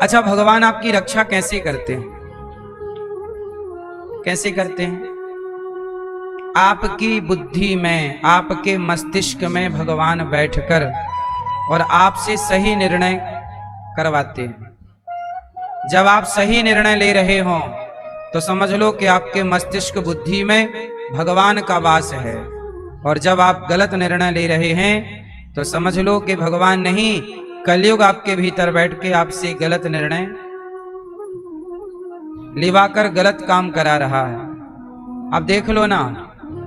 अच्छा, भगवान आपकी रक्षा कैसे करते हैं? कैसे करते हैं? आपकी बुद्धि में, आपके मस्तिष्क में भगवान बैठकर और आपसे सही निर्णय करवाते हैं। जब आप सही निर्णय ले रहे हो तो समझ लो कि आपके मस्तिष्क बुद्धि में भगवान का वास है, और जब आप गलत निर्णय ले रहे हैं तो समझ लो कि भगवान नहीं, कलयुग आपके भीतर बैठ के आपसे गलत निर्णय लिवाकर गलत काम करा रहा है। अब देख लो ना,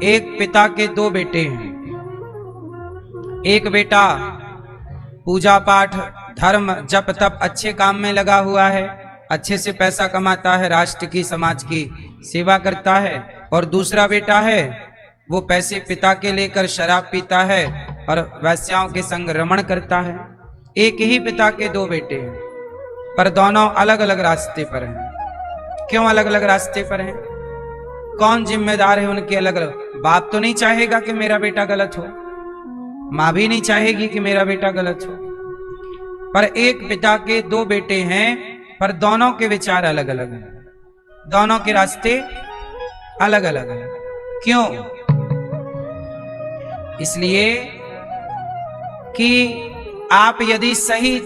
एक पिता के दो बेटे हैं। एक बेटा पूजा पाठ, धर्म, जप तप अच्छे काम में लगा हुआ है, अच्छे से पैसा कमाता है, राष्ट्र की, समाज की सेवा करता है। और दूसरा बेटा है, वो पैसे पिता के लेकर शराब पीता है और वैश्याओं के संग रमण करता है। एक ही पिता के दो बेटे हैं, पर दोनों अलग अलग रास्ते पर हैं। क्यों अलग अलग रास्ते पर हैं? कौन जिम्मेदार है उनके अलग अलग? बाप तो नहीं चाहेगा कि मेरा बेटा गलत हो, माँ भी नहीं चाहेगी कि मेरा बेटा गलत हो, पर एक पिता के दो बेटे हैं, पर दोनों के विचार अलग अलग हैं, दोनों के रास्ते अलग अलग हैं। क्यों? इसलिए कि आप यदि सही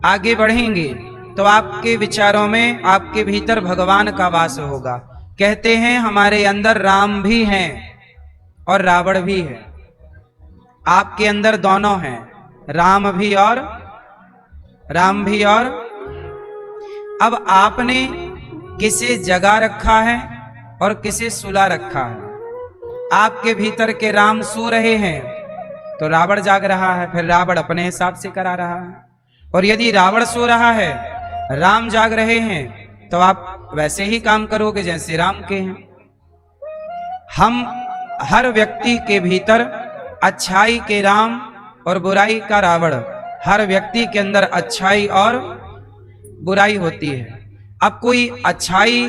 आगे बढ़ेंगे तो आपके विचारों में, आपके भीतर भगवान का वास होगा। कहते हैं हमारे अंदर राम भी हैं और रावण भी है। आपके अंदर दोनों हैं, राम भी और अब आपने किसे जगा रखा है और किसे सुला रखा है? आपके भीतर के राम सो रहे हैं तो रावण जाग रहा है, फिर रावण अपने हिसाब से करा रहा है। और यदि रावण सो रहा है, राम जाग रहे हैं, तो आप वैसे ही काम करोगे जैसे राम के हैं। हम हर व्यक्ति के भीतर अच्छाई के राम और बुराई का रावण, हर व्यक्ति के अंदर अच्छाई और बुराई होती है। अब कोई अच्छाई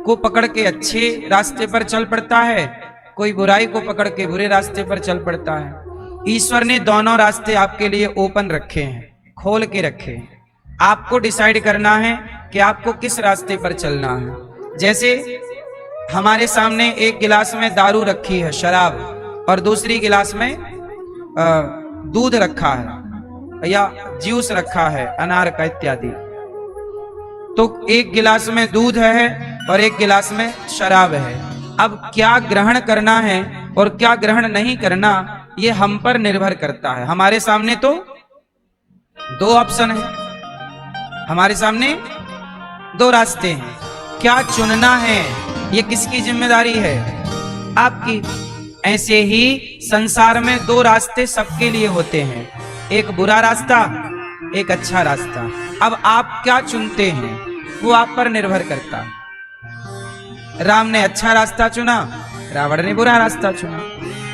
को पकड़ के अच्छे रास्ते पर चल पड़ता है, कोई बुराई को पकड़ के बुरे रास्ते पर चल पड़ता है। ईश्वर ने दोनों रास्ते आपके लिए ओपन रखे हैं, खोल के रखे हैं। आपको डिसाइड करना है कि आपको किस रास्ते पर चलना है। जैसे हमारे सामने एक गिलास में दारू रखी है, शराब, और दूसरी गिलास में दूध रखा है या जूस रखा है, अनार का इत्यादि। तो एक गिलास में दूध है और एक गिलास में शराब है। अब क्या ग्रहण करना है और क्या ग्रहण नहीं करना, ये हम पर निर्भर करता है। हमारे सामने तो दो ऑप्शन है, हमारे सामने दो रास्ते हैं। क्या चुनना है, ये किसकी जिम्मेदारी है? आपकी। ऐसे ही संसार में दो रास्ते सबके लिए होते हैं, एक बुरा रास्ता, एक अच्छा रास्ता। अब आप क्या चुनते हैं वो आप पर निर्भर करता है। राम ने अच्छा रास्ता चुना, रावण ने बुरा रास्ता चुना।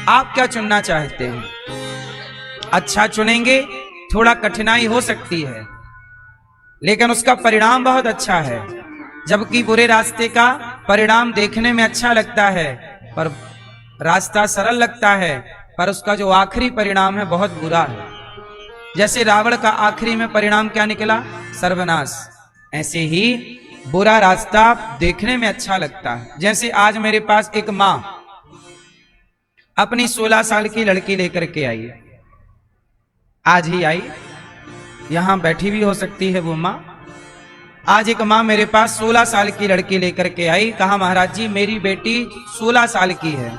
आप क्या चुनना चाहते हैं? अच्छा चुनेंगे, थोड़ा कठिनाई हो सकती है, लेकिन उसका परिणाम बहुत अच्छा है। जबकि बुरे रास्ते का परिणाम देखने में अच्छा लगता है, पर रास्ता सरल लगता है, पर उसका जो आखिरी परिणाम है बहुत बुरा है। जैसे रावण का आखिरी में परिणाम क्या निकला? सर्वनाश। ऐसे ही बुरा रास्ता देखने में अच्छा लगता है। जैसे आज मेरे पास एक माँ अपनी 16 साल की लड़की लेकर के आई, आज ही आई, यहां बैठी भी हो सकती है वो माँ। आज एक माँ मेरे पास 16 साल की लड़की लेकर के आई, कहा महाराज जी मेरी बेटी 16 साल की है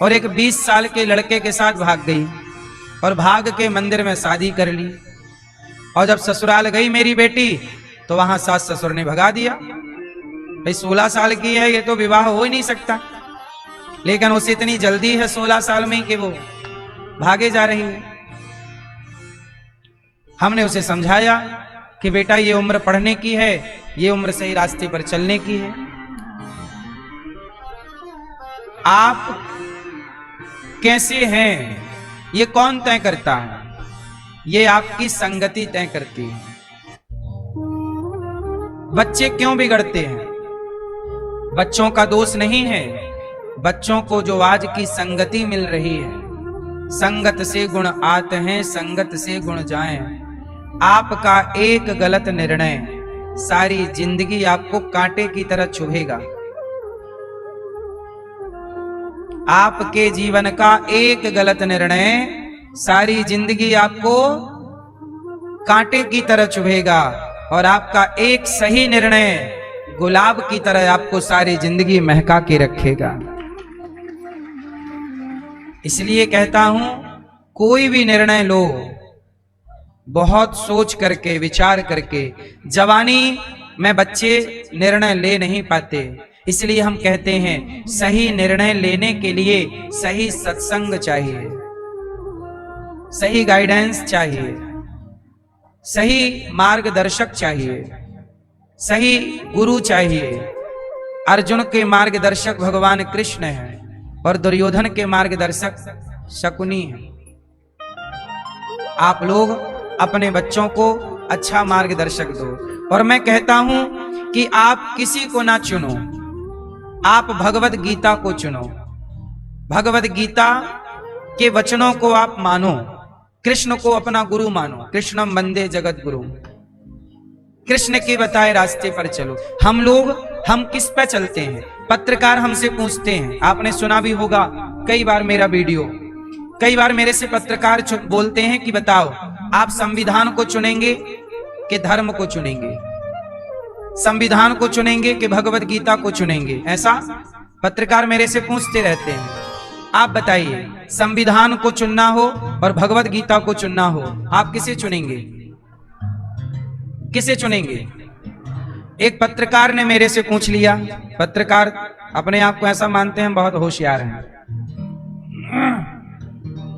और एक 20 साल के लड़के के साथ भाग गई और भाग के मंदिर में शादी कर ली। और जब ससुराल गई मेरी बेटी तो वहां सास ससुर ने भगा दिया। भाई 16 साल की है, ये तो विवाह हो ही नहीं सकता, लेकिन उसे इतनी जल्दी है 16 साल में कि वो भागे जा रही है। हमने उसे समझाया कि बेटा ये उम्र पढ़ने की है, ये उम्र सही रास्ते पर चलने की है। आप कैसे हैं ये कौन तय करता है? ये आपकी संगति तय करती है। बच्चे क्यों बिगड़ते हैं? बच्चों का दोष नहीं है, बच्चों को जो आज की संगति मिल रही है, संगत से गुण आते हैं, संगत से गुण जाएं। आपका एक गलत निर्णय सारी जिंदगी आपको कांटे की तरह चुभेगा। आपके जीवन का एक गलत निर्णय सारी जिंदगी आपको कांटे की तरह चुभेगा, और आपका एक सही निर्णय गुलाब की तरह आपको सारी जिंदगी महका के रखेगा। इसलिए कहता हूं, कोई भी निर्णय लो बहुत सोच करके, विचार करके। जवानी में बच्चे निर्णय ले नहीं पाते, इसलिए हम कहते हैं सही निर्णय लेने के लिए सही सत्संग चाहिए, सही गाइडेंस चाहिए, सही मार्गदर्शक चाहिए, सही गुरु चाहिए। अर्जुन के मार्गदर्शक भगवान कृष्ण हैं और दुर्योधन के मार्गदर्शक शकुनी हैं। आप लोग अपने बच्चों को अच्छा मार्गदर्शक दो। और मैं कहता हूं कि आप किसी को ना चुनो, आप भगवत गीता को चुनो। भगवत गीता के वचनों को आप मानो, कृष्ण को अपना गुरु मानो। कृष्णम वंदे जगत गुरु, कृष्ण के बताए रास्ते पर चलो। हम किस पे चलते हैं? पत्रकार हमसे पूछते हैं, आपने सुना भी होगा कई बार मेरा वीडियो, कई बार मेरे से पत्रकार बोलते हैं कि बताओ आप संविधान को चुनेंगे कि धर्म को चुनेंगे, संविधान को चुनेंगे कि भगवत गीता को चुनेंगे? ऐसा पत्रकार मेरे से पूछते रहते हैं। आप बताइए, संविधान को चुनना हो और भगवत गीता को चुनना हो, आप किसे चुनेंगे? किसे चुनेंगे? एक पत्रकार ने मेरे से पूछ लिया, पत्रकार अपने आप को ऐसा मानते हैं बहुत होशियार हैं।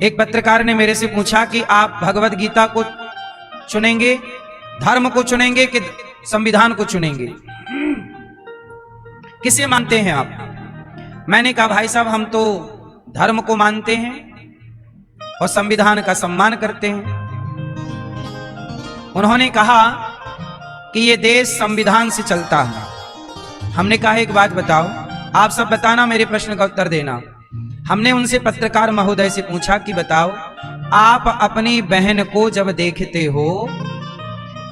एक पत्रकार ने मेरे से पूछा कि आप भगवत गीता को चुनेंगे, धर्म को चुनेंगे कि संविधान को चुनेंगे? किसे मानते हैं आप? मैंने कहा भाई साहब हम तो धर्म को मानते हैं और संविधान का सम्मान करते हैं। उन्होंने कहा कि ये देश संविधान से चलता है। हमने कहा एक बात बताओ, आप सब बताना, मेरे प्रश्न का उत्तर देना। हमने उनसे पत्रकार महोदय से पूछा कि बताओ आप अपनी बहन को जब देखते हो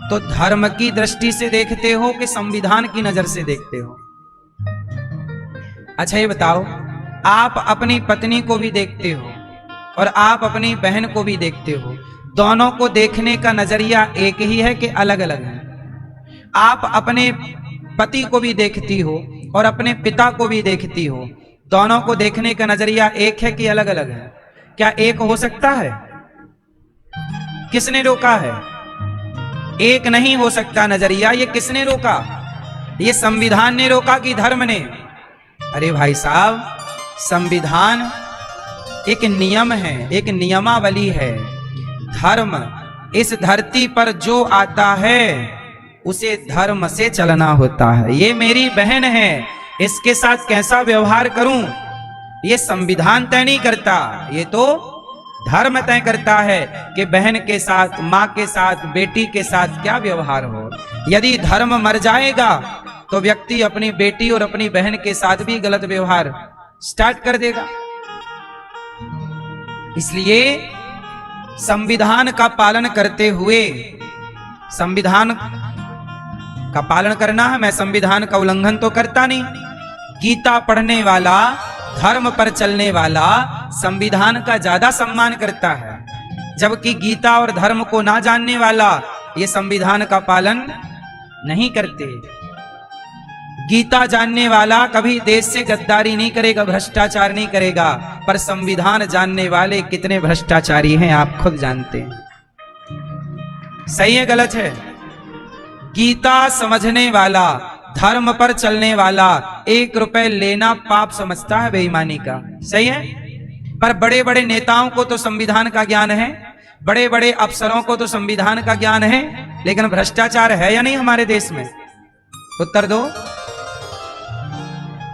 तो धर्म की दृष्टि से देखते हो कि संविधान की नजर से देखते हो? अच्छा ये बताओ, आप अपनी पत्नी को भी देखते हो और आप अपनी बहन को भी देखते हो, दोनों को देखने का नजरिया एक ही है कि अलग अलग है? आप अपने पति को भी देखती हो और अपने पिता को भी देखती हो, दोनों को देखने का नजरिया एक है कि अलग अलग है? क्या एक हो सकता है? किसने रोका है? एक नहीं हो सकता नजरिया। ये किसने रोका? ये संविधान ने रोका कि धर्म ने? अरे भाई साहब, संविधान एक नियम है, एक नियमावली है। धर्म इस धरती पर जो आता है उसे धर्म से चलना होता है। ये मेरी बहन है, इसके साथ कैसा व्यवहार करूं ये संविधान तय नहीं करता, ये तो धर्म तय करता है कि बहन के साथ, माँ के साथ, बेटी के साथ क्या व्यवहार हो। यदि धर्म मर जाएगा तो व्यक्ति अपनी बेटी और अपनी बहन के साथ भी गलत व्यवहार स्टार्ट कर देगा। इसलिए संविधान का पालन करते हुए, संविधान का पालन करना है। मैं संविधान का उल्लंघन तो करता नहीं। गीता पढ़ने वाला, धर्म पर चलने वाला संविधान का ज्यादा सम्मान करता है, जबकि गीता और धर्म को ना जानने वाला ये संविधान का पालन नहीं करते। गीता जानने वाला कभी देश से गद्दारी नहीं करेगा, भ्रष्टाचार नहीं करेगा, पर संविधान जानने वाले कितने भ्रष्टाचारी हैं आप खुद जानते हैं। सही है गलत है? गीता समझने वाला, धर्म पर चलने वाला 1 रुपए लेना पाप समझता है, बेईमानी का। सही है? पर बड़े बड़े नेताओं को तो संविधान का ज्ञान है, बड़े बड़े अफसरों को तो संविधान का ज्ञान है, लेकिन भ्रष्टाचार है या नहीं हमारे देश में? उत्तर दो।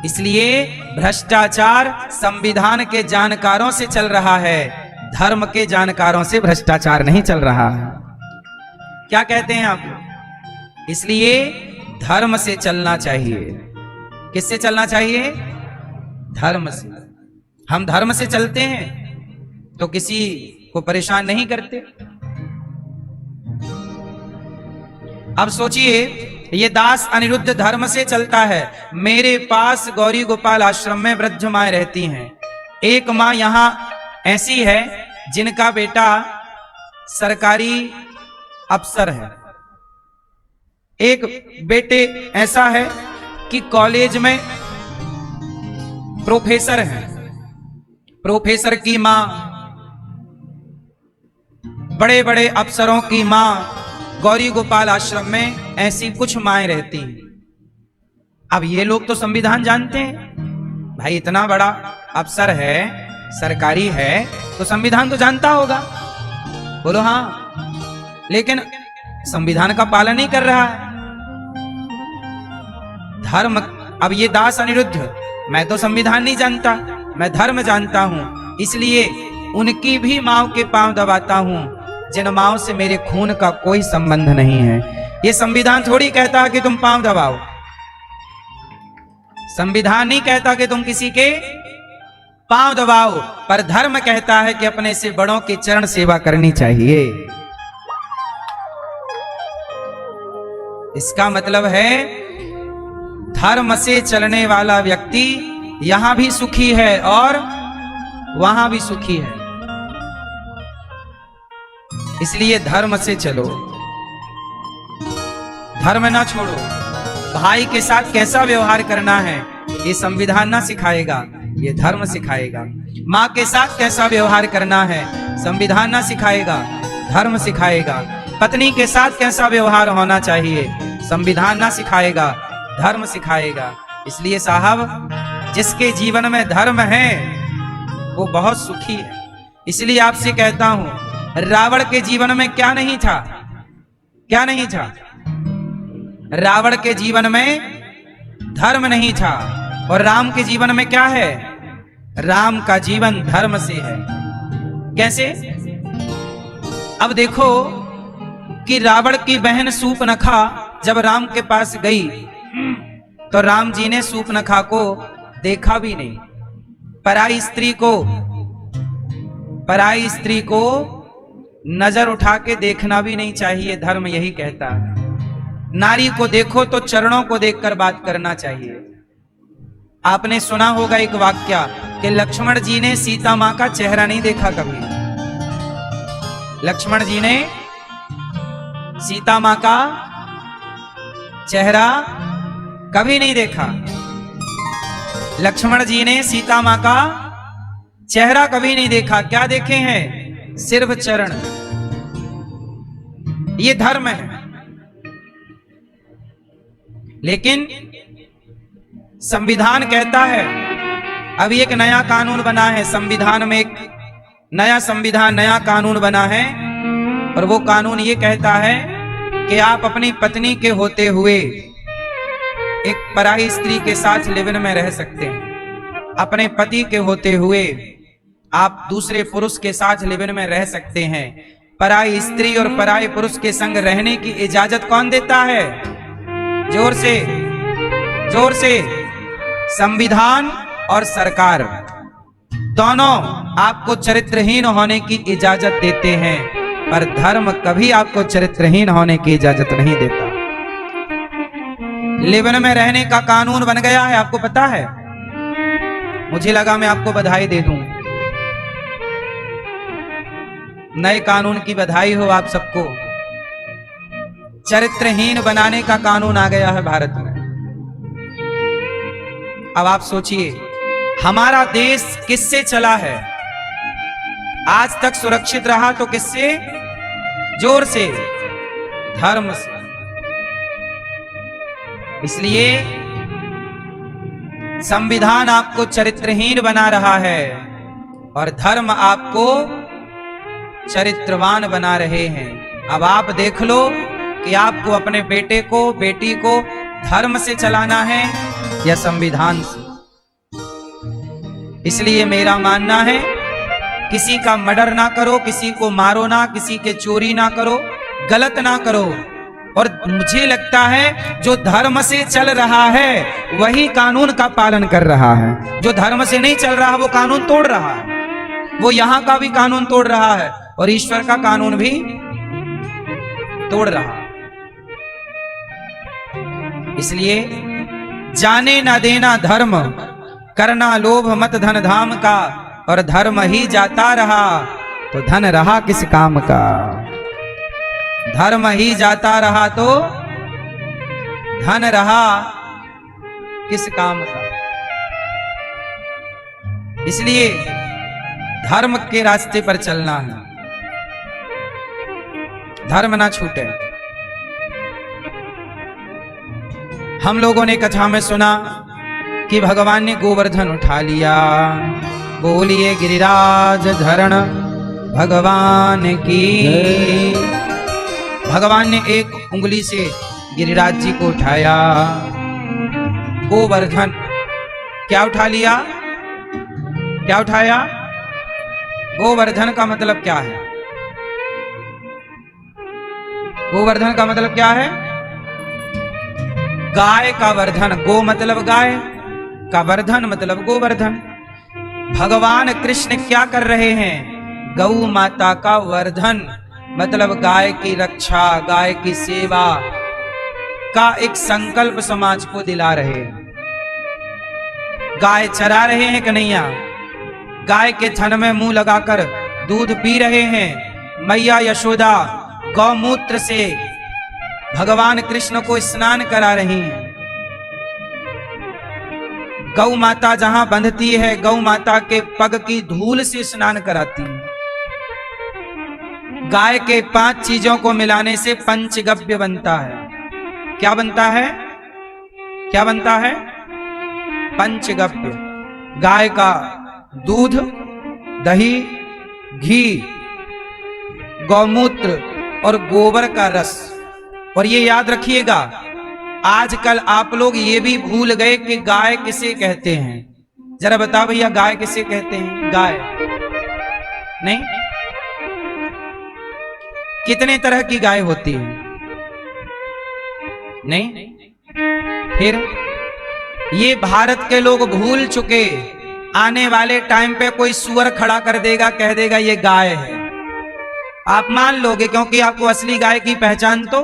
इसलिए भ्रष्टाचार संविधान के जानकारों से चल रहा है, धर्म के जानकारों से भ्रष्टाचार नहीं चल रहा है। क्या कहते हैं आप? इसलिए धर्म से चलना चाहिए। किससे चलना चाहिए? धर्म से। हम धर्म से चलते हैं तो किसी को परेशान नहीं करते। अब सोचिए, ये दास अनिरुद्ध धर्म से चलता है। मेरे पास गौरी गोपाल आश्रम में वृद्ध माँ रहती हैं। एक माँ यहां ऐसी है जिनका बेटा सरकारी अफसर है। एक बेटे ऐसा है कि कॉलेज में प्रोफेसर है। प्रोफेसर की मां, बड़े बड़े अफसरों की मां, गौरी गोपाल आश्रम में ऐसी कुछ माएं रहती हैं। अब ये लोग तो संविधान जानते हैं, भाई इतना बड़ा अफसर है, सरकारी है, तो संविधान तो जानता होगा। बोलो हाँ, लेकिन संविधान का पालन नहीं कर रहा है। धर्म, अब ये दास अनिरुद्ध, मैं तो संविधान नहीं जानता, मैं धर्म जानता हूं, इसलिए उनकी भी माओ के पांव दबाता हूं जिन माओ से मेरे खून का कोई संबंध नहीं है। ये संविधान थोड़ी कहता कि तुम पांव दबाओ, संविधान नहीं कहता कि तुम किसी के पांव दबाओ, पर धर्म कहता है कि अपने से बड़ों की चरण सेवा करनी चाहिए। इसका मतलब है धर्म से चलने वाला व्यक्ति यहां भी सुखी है और वहां भी सुखी है। इसलिए धर्म से चलो, धर्म ना छोड़ो। भाई के साथ कैसा व्यवहार करना है ये संविधान ना सिखाएगा, ये धर्म सिखाएगा। माँ के साथ कैसा व्यवहार करना है संविधान ना सिखाएगा, धर्म सिखाएगा। पत्नी के साथ कैसा व्यवहार होना चाहिए संविधान ना सिखाएगा, धर्म सिखाएगा। इसलिए साहब, जिसके जीवन में धर्म है वो बहुत सुखी है। इसलिए आपसे कहता हूं, रावण के जीवन में क्या नहीं था? क्या नहीं था? रावण के जीवन में धर्म नहीं था। और राम के जीवन में क्या है? राम का जीवन धर्म से है। कैसे? अब देखो कि रावण की बहन सूर्पनखा जब राम के पास गई तो राम जी ने सूर्पनखा को देखा भी नहीं। पराई स्त्री को नजर उठा के देखना भी नहीं चाहिए, धर्म यही कहता है। नारी को देखो तो चरणों को देखकर बात करना चाहिए। आपने सुना होगा एक वाक्य कि लक्ष्मण जी ने सीता मां का चेहरा नहीं देखा कभी। लक्ष्मण जी ने सीता मां का चेहरा कभी नहीं देखा। लक्ष्मण जी ने सीता मां का चेहरा कभी नहीं देखा। क्या देखे हैं? सिर्फ चरण। ये धर्म है। लेकिन संविधान कहता है, अभी एक नया कानून बना है, संविधान में एक नया कानून बना है, और वो कानून ये कहता है कि आप अपनी पत्नी के होते हुए एक पराई स्त्री के साथ लिव इन में रह सकते हैं। अपने पति के होते हुए आप दूसरे पुरुष के साथ लिव इन में रह सकते हैं। पराई स्त्री और पराई पुरुष के संग रहने की इजाजत कौन देता है? जोर से, जोर से। संविधान और सरकार दोनों आपको चरित्रहीन होने की इजाजत देते हैं, पर धर्म कभी आपको चरित्रहीन होने की इजाजत नहीं देता। लिव इन में रहने का कानून बन गया है, आपको पता है? मुझे लगा मैं आपको बधाई दे दूं। नए कानून की बधाई हो आप सबको। चरित्रहीन बनाने का कानून आ गया है भारत में। अब आप सोचिए, हमारा देश किससे चला है? आज तक सुरक्षित रहा तो किससे? जोर से, धर्म से। इसलिए संविधान आपको चरित्रहीन बना रहा है और धर्म आपको चरित्रवान बना रहे हैं। अब आप देख लो कि आपको अपने बेटे को, बेटी को धर्म से चलाना है या संविधान से। इसलिए मेरा मानना है, किसी का मर्डर ना करो, किसी को मारो ना, किसी के चोरी ना करो, गलत ना करो। और मुझे लगता है जो धर्म से चल रहा है वही कानून का पालन कर रहा है। जो धर्म से नहीं चल रहा वो कानून तोड़ रहा है। वो यहां का भी कानून तोड़ रहा है और ईश्वर का कानून भी तोड़ रहा है। इसलिए जाने ना देना धर्म, करना लोभ मत धन धाम का, और धर्म ही जाता रहा तो धन रहा किस काम का। धर्म ही जाता रहा तो धन रहा किस काम का। इसलिए धर्म के रास्ते पर चलना है, धर्म ना छूटे। हम लोगों ने कथा में सुना कि भगवान ने गोवर्धन उठा लिया। बोलिए गिरिराज धरण भगवान की। भगवान ने एक उंगली से गिरिराज जी को उठाया, गोवर्धन। क्या उठा लिया? क्या उठाया? गोवर्धन का मतलब क्या है? गोवर्धन का मतलब क्या है? गाय का वर्धन। गो मतलब गाय का, वर्धन मतलब गोवर्धन। भगवान कृष्ण क्या कर रहे हैं? गौ माता का वर्धन मतलब गाय की रक्षा, गाय की सेवा का एक संकल्प समाज को दिला रहे हैं। गाय चरा रहे हैं कन्हैया, गाय के थन में मुंह लगाकर दूध पी रहे हैं। मैया यशोदा गौमूत्र से भगवान कृष्ण को स्नान करा रही हैं। गौ माता जहां बंधती है, गौ माता के पग की धूल से स्नान कराती है। गाय के 5 चीजों को मिलाने से पंचगव्य बनता है। क्या बनता है? क्या बनता है? पंचगव्य। गाय का दूध, दही, घी, गौमूत्र और गोबर का रस। और ये याद रखिएगा, आजकल आप लोग ये भी भूल गए कि गाय किसे कहते हैं। जरा बताओ भैया, गाय किसे कहते हैं? गाय नहीं, कितने तरह की गाय होती है? नहीं, फिर ये भारत के लोग भूल चुके। आने वाले टाइम पे कोई सुअर खड़ा कर देगा, कह देगा ये गाय है, आप मान लोगे, क्योंकि आपको असली गाय की पहचान तो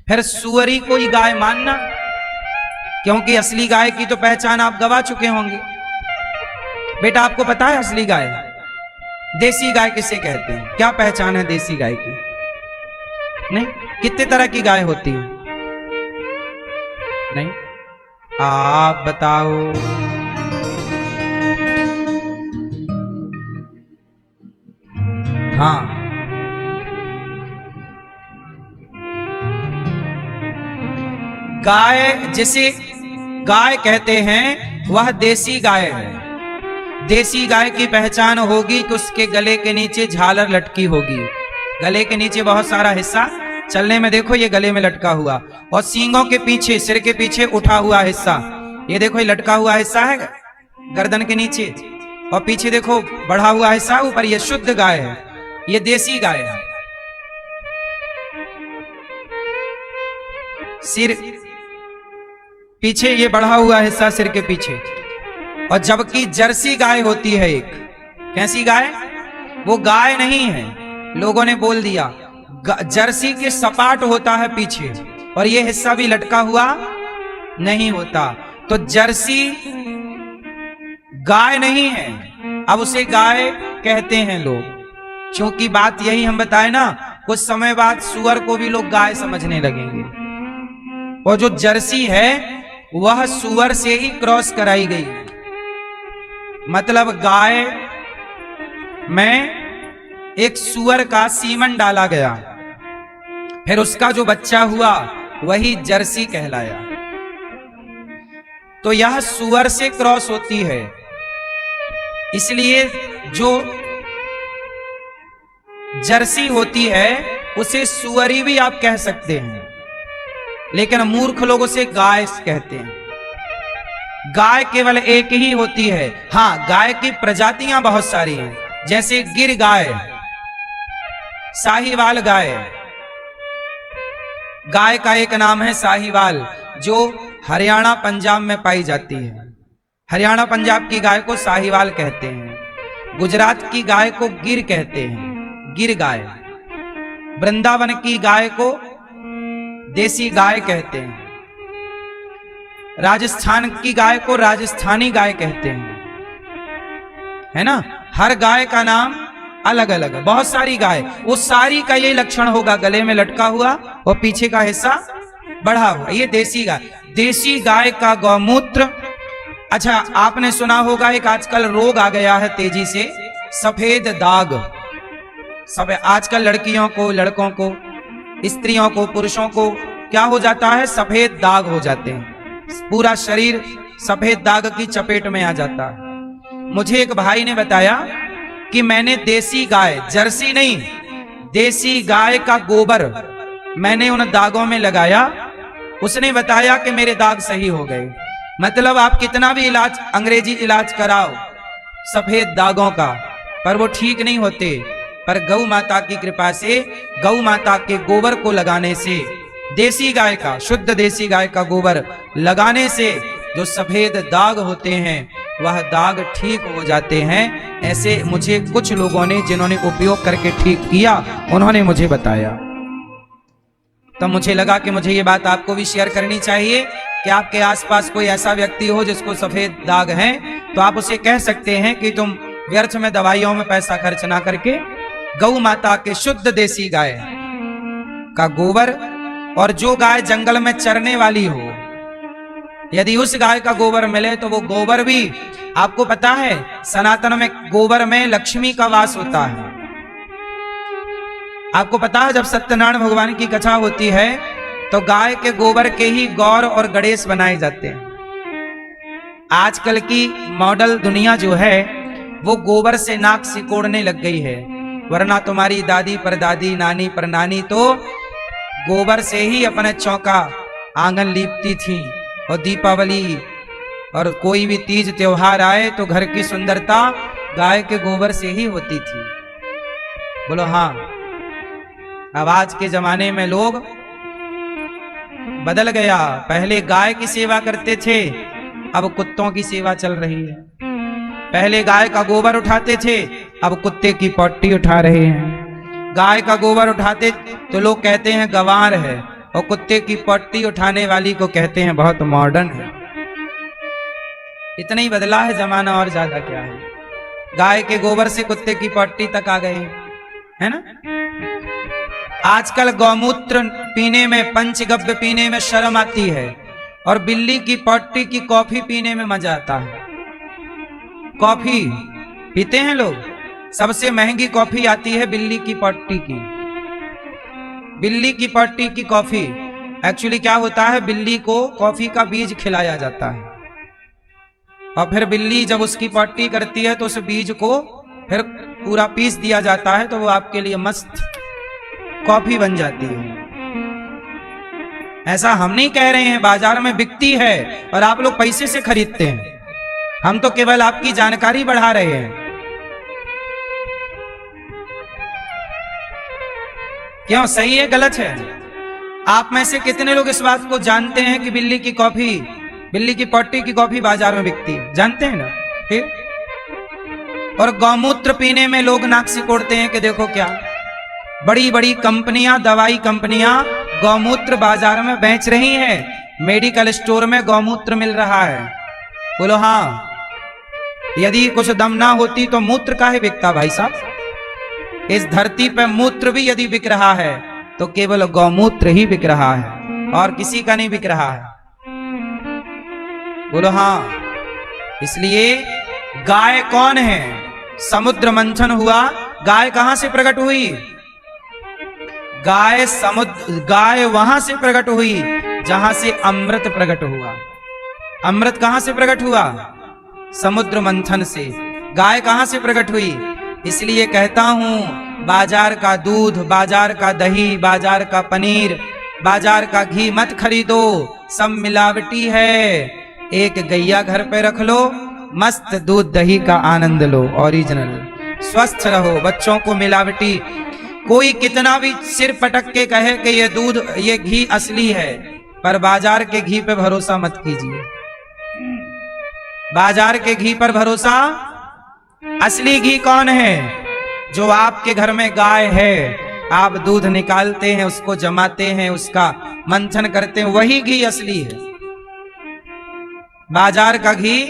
फिर सुअरी को ही गाय मानना, क्योंकि असली गाय की तो पहचान आप गवा चुके होंगे। बेटा आपको पता है असली गाय, देसी गाय किसे कहते हैं? क्या पहचान है देसी गाय की? नहीं, कितने तरह की गाय होती है? नहीं, आप बताओ। हाँ, गाय जिसे गाय कहते हैं वह देसी गाय है। देसी गाय की पहचान होगी कि उसके गले के नीचे झालर लटकी होगी। गले के नीचे बहुत सारा हिस्सा, चलने में देखो ये गले में लटका हुआ, और सींगों के पीछे, सिर के पीछे उठा हुआ हिस्सा, ये देखो ये लटका हुआ हिस्सा है गर्दन के नीचे, और पीछे देखो बढ़ा हुआ हिस्सा ऊपर। ये शुद्ध गाय है, ये देसी गाय है। सिर पीछे ये बढ़ा हुआ हिस्सा सिर के पीछे। और जबकि जर्सी गाय होती है एक, कैसी गाय? वो गाय नहीं है, लोगों ने बोल दिया। जर्सी के सपाट होता है पीछे, और ये हिस्सा भी लटका हुआ नहीं होता। तो जर्सी गाय नहीं है, अब उसे गाय कहते हैं लोग। क्योंकि बात यही हम बताए ना, कुछ समय बाद सुअर को भी लोग गाय समझने लगेंगे। और जो जर्सी है वह सुअर से ही क्रॉस कराई गई, मतलब गाय में एक सुअर का सीमन डाला गया, फिर उसका जो बच्चा हुआ वही जर्सी कहलाया। तो यह सुअर से क्रॉस होती है, इसलिए जो जर्सी होती है उसे सुअरी भी आप कह सकते हैं, लेकिन मूर्ख लोग उसे गाय कहते हैं। गाय केवल एक ही होती है। हाँ, गाय की प्रजातियां बहुत सारी हैं, जैसे गिर गाय, साहीवाल गाय। गाय का एक नाम है साहीवाल, जो हरियाणा पंजाब में पाई जाती है। हरियाणा पंजाब की गाय को साहीवाल कहते हैं। गुजरात की गाय को गिर कहते हैं, गिर गाय। वृंदावन की गाय को देसी गाय कहते हैं। राजस्थान की गाय को राजस्थानी गाय कहते हैं, है ना। हर गाय का नाम अलग अलग है, बहुत सारी गाय, वो सारी का ये लक्षण होगा, गले में लटका हुआ और पीछे का हिस्सा बढ़ा हुआ, ये देसी गाय। देसी गाय का गौमूत्र। अच्छा, आपने सुना होगा एक आजकल रोग आ गया है तेजी से, सफेद दाग। सब आजकल लड़कियों को, लड़कों को, स्त्रियों को, पुरुषों को क्या हो जाता है, सफेद दाग हो जाते हैं, पूरा शरीर सफेद दाग की चपेट में आ जाता है। मुझे एक भाई ने बताया कि मैंने देसी गाय, जर्सी नहीं, देसी गाय का गोबर मैंने उन दागों में लगाया, उसने बताया कि मेरे दाग सही हो गए। मतलब आप कितना भी इलाज, अंग्रेजी इलाज कराओ सफेद दागों का, पर वो ठीक नहीं होते। पर गौ माता की कृपा से, गौ माता के गोबर को लगाने से, देसी गाय का, शुद्ध देसी गाय का गोबर लगाने से जो सफेद दाग होते हैं वह दाग ठीक हो जाते हैं। ऐसे मुझे कुछ लोगों ने, जिन्होंने उपयोग करके ठीक किया, उन्होंने मुझे बताया। तो मुझे लगा कि मुझे ये बात आपको भी शेयर करनी चाहिए कि आपके आसपास कोई ऐसा व्यक्ति हो जिसको सफेद दाग हैं, तो आप उसे कह सकते हैं कि तुम व्यर्थ में दवाइयों में पैसा खर्च ना करके गौ माता के शुद्ध देसी गाय का गोबर, और जो गाय जंगल में चरने वाली हो, यदि उस गाय का गोबर मिले तो वो गोबर भी, आपको पता है सनातन में गोबर में लक्ष्मी का वास होता है। आपको पता है जब सत्यनारायण भगवान की कथा होती है तो गाय के गोबर के ही गौर और गणेश बनाए जाते हैं। आजकल की मॉडल दुनिया जो है वो गोबर से नाक सिकोड़ने लग गई है, वरना तुम्हारी दादी परदादी, नानी परनानी तो गोबर से ही अपने चौका आंगन लीपती थी, और दीपावली और कोई भी तीज त्योहार आए तो घर की सुंदरता गाय के गोबर से ही होती थी। बोलो हाँ। अब आज के जमाने में लोग बदल गया, पहले गाय की सेवा करते थे, अब कुत्तों की सेवा चल रही है। पहले गाय का गोबर उठाते थे, अब कुत्ते की पट्टी उठा रहे हैं। गाय का गोबर उठाते तो लोग कहते हैं गंवार है, और कुत्ते की पट्टी उठाने वाली को कहते हैं बहुत मॉडर्न है। इतना ही बदला है जमाना, और ज्यादा क्या है। गाय के गोबर से कुत्ते की पट्टी तक आ गए, है ना। आजकल गौमूत्र पीने में, पंचगव्य पीने में शर्म आती है, और बिल्ली की पट्टी की कॉफी पीने में मजा आता है। कॉफी पीते हैं लोग, सबसे महंगी कॉफी आती है बिल्ली की पट्टी की। बिल्ली की पट्टी की कॉफी, एक्चुअली क्या होता है, बिल्ली को कॉफी का बीज खिलाया जाता है, और फिर बिल्ली जब उसकी पट्टी करती है तो उस बीज को फिर पूरा पीस दिया जाता है, तो वो आपके लिए मस्त कॉफी बन जाती है। ऐसा हम नहीं कह रहे हैं, बाजार में बिकती है और आप लोग पैसे से खरीदते हैं। हम तो केवल आपकी जानकारी बढ़ा रहे हैं। क्यों, सही है गलत है? आप में से कितने लोग इस बात को जानते हैं कि बिल्ली की कॉफी, बिल्ली की पट्टी की कॉफी बाजार में बिकती है? जानते हैं ना। फिर और गौमूत्र पीने में लोग नाक सिकोड़ते हैं कि देखो क्या बड़ी बड़ी कंपनियां, दवाई कंपनियां गौमूत्र बाजार में बेच रही हैं। मेडिकल स्टोर में गौमूत्र मिल रहा है। बोलो हाँ। यदि कुछ दम ना होती तो मूत्र काहे बिकता भाई साहब? इस धरती पे मूत्र भी यदि बिक रहा है तो केवल गौमूत्र ही बिक रहा है, और किसी का नहीं बिक रहा है। बोलो हाँ। इसलिए गाय कौन है? समुद्र मंथन हुआ, गाय कहां से प्रकट हुई? गाय समुद्र, गाय वहां से प्रकट हुई जहां से अमृत प्रकट हुआ। अमृत कहां से प्रकट हुआ? समुद्र मंथन से। गाय कहां से प्रकट हुई? इसलिए कहता हूं, बाजार का दूध, बाजार का दही, बाजार का पनीर, बाजार का घी मत खरीदो, सब मिलावटी है। एक गैया घर पे रख लो, मस्त दूध दही का आनंद लो, ओरिजिनल। स्वस्थ रहो। बच्चों को मिलावटी, कोई कितना भी सिर पटक के कहे कि ये दूध, ये घी असली है, पर बाजार के घी पे भरोसा मत कीजिए। बाजार के घी पर भरोसा। असली घी कौन है? जो आपके घर में गाय है, आप दूध निकालते हैं, उसको जमाते हैं, उसका मंथन करते हैं, वही घी असली है। बाजार का घी,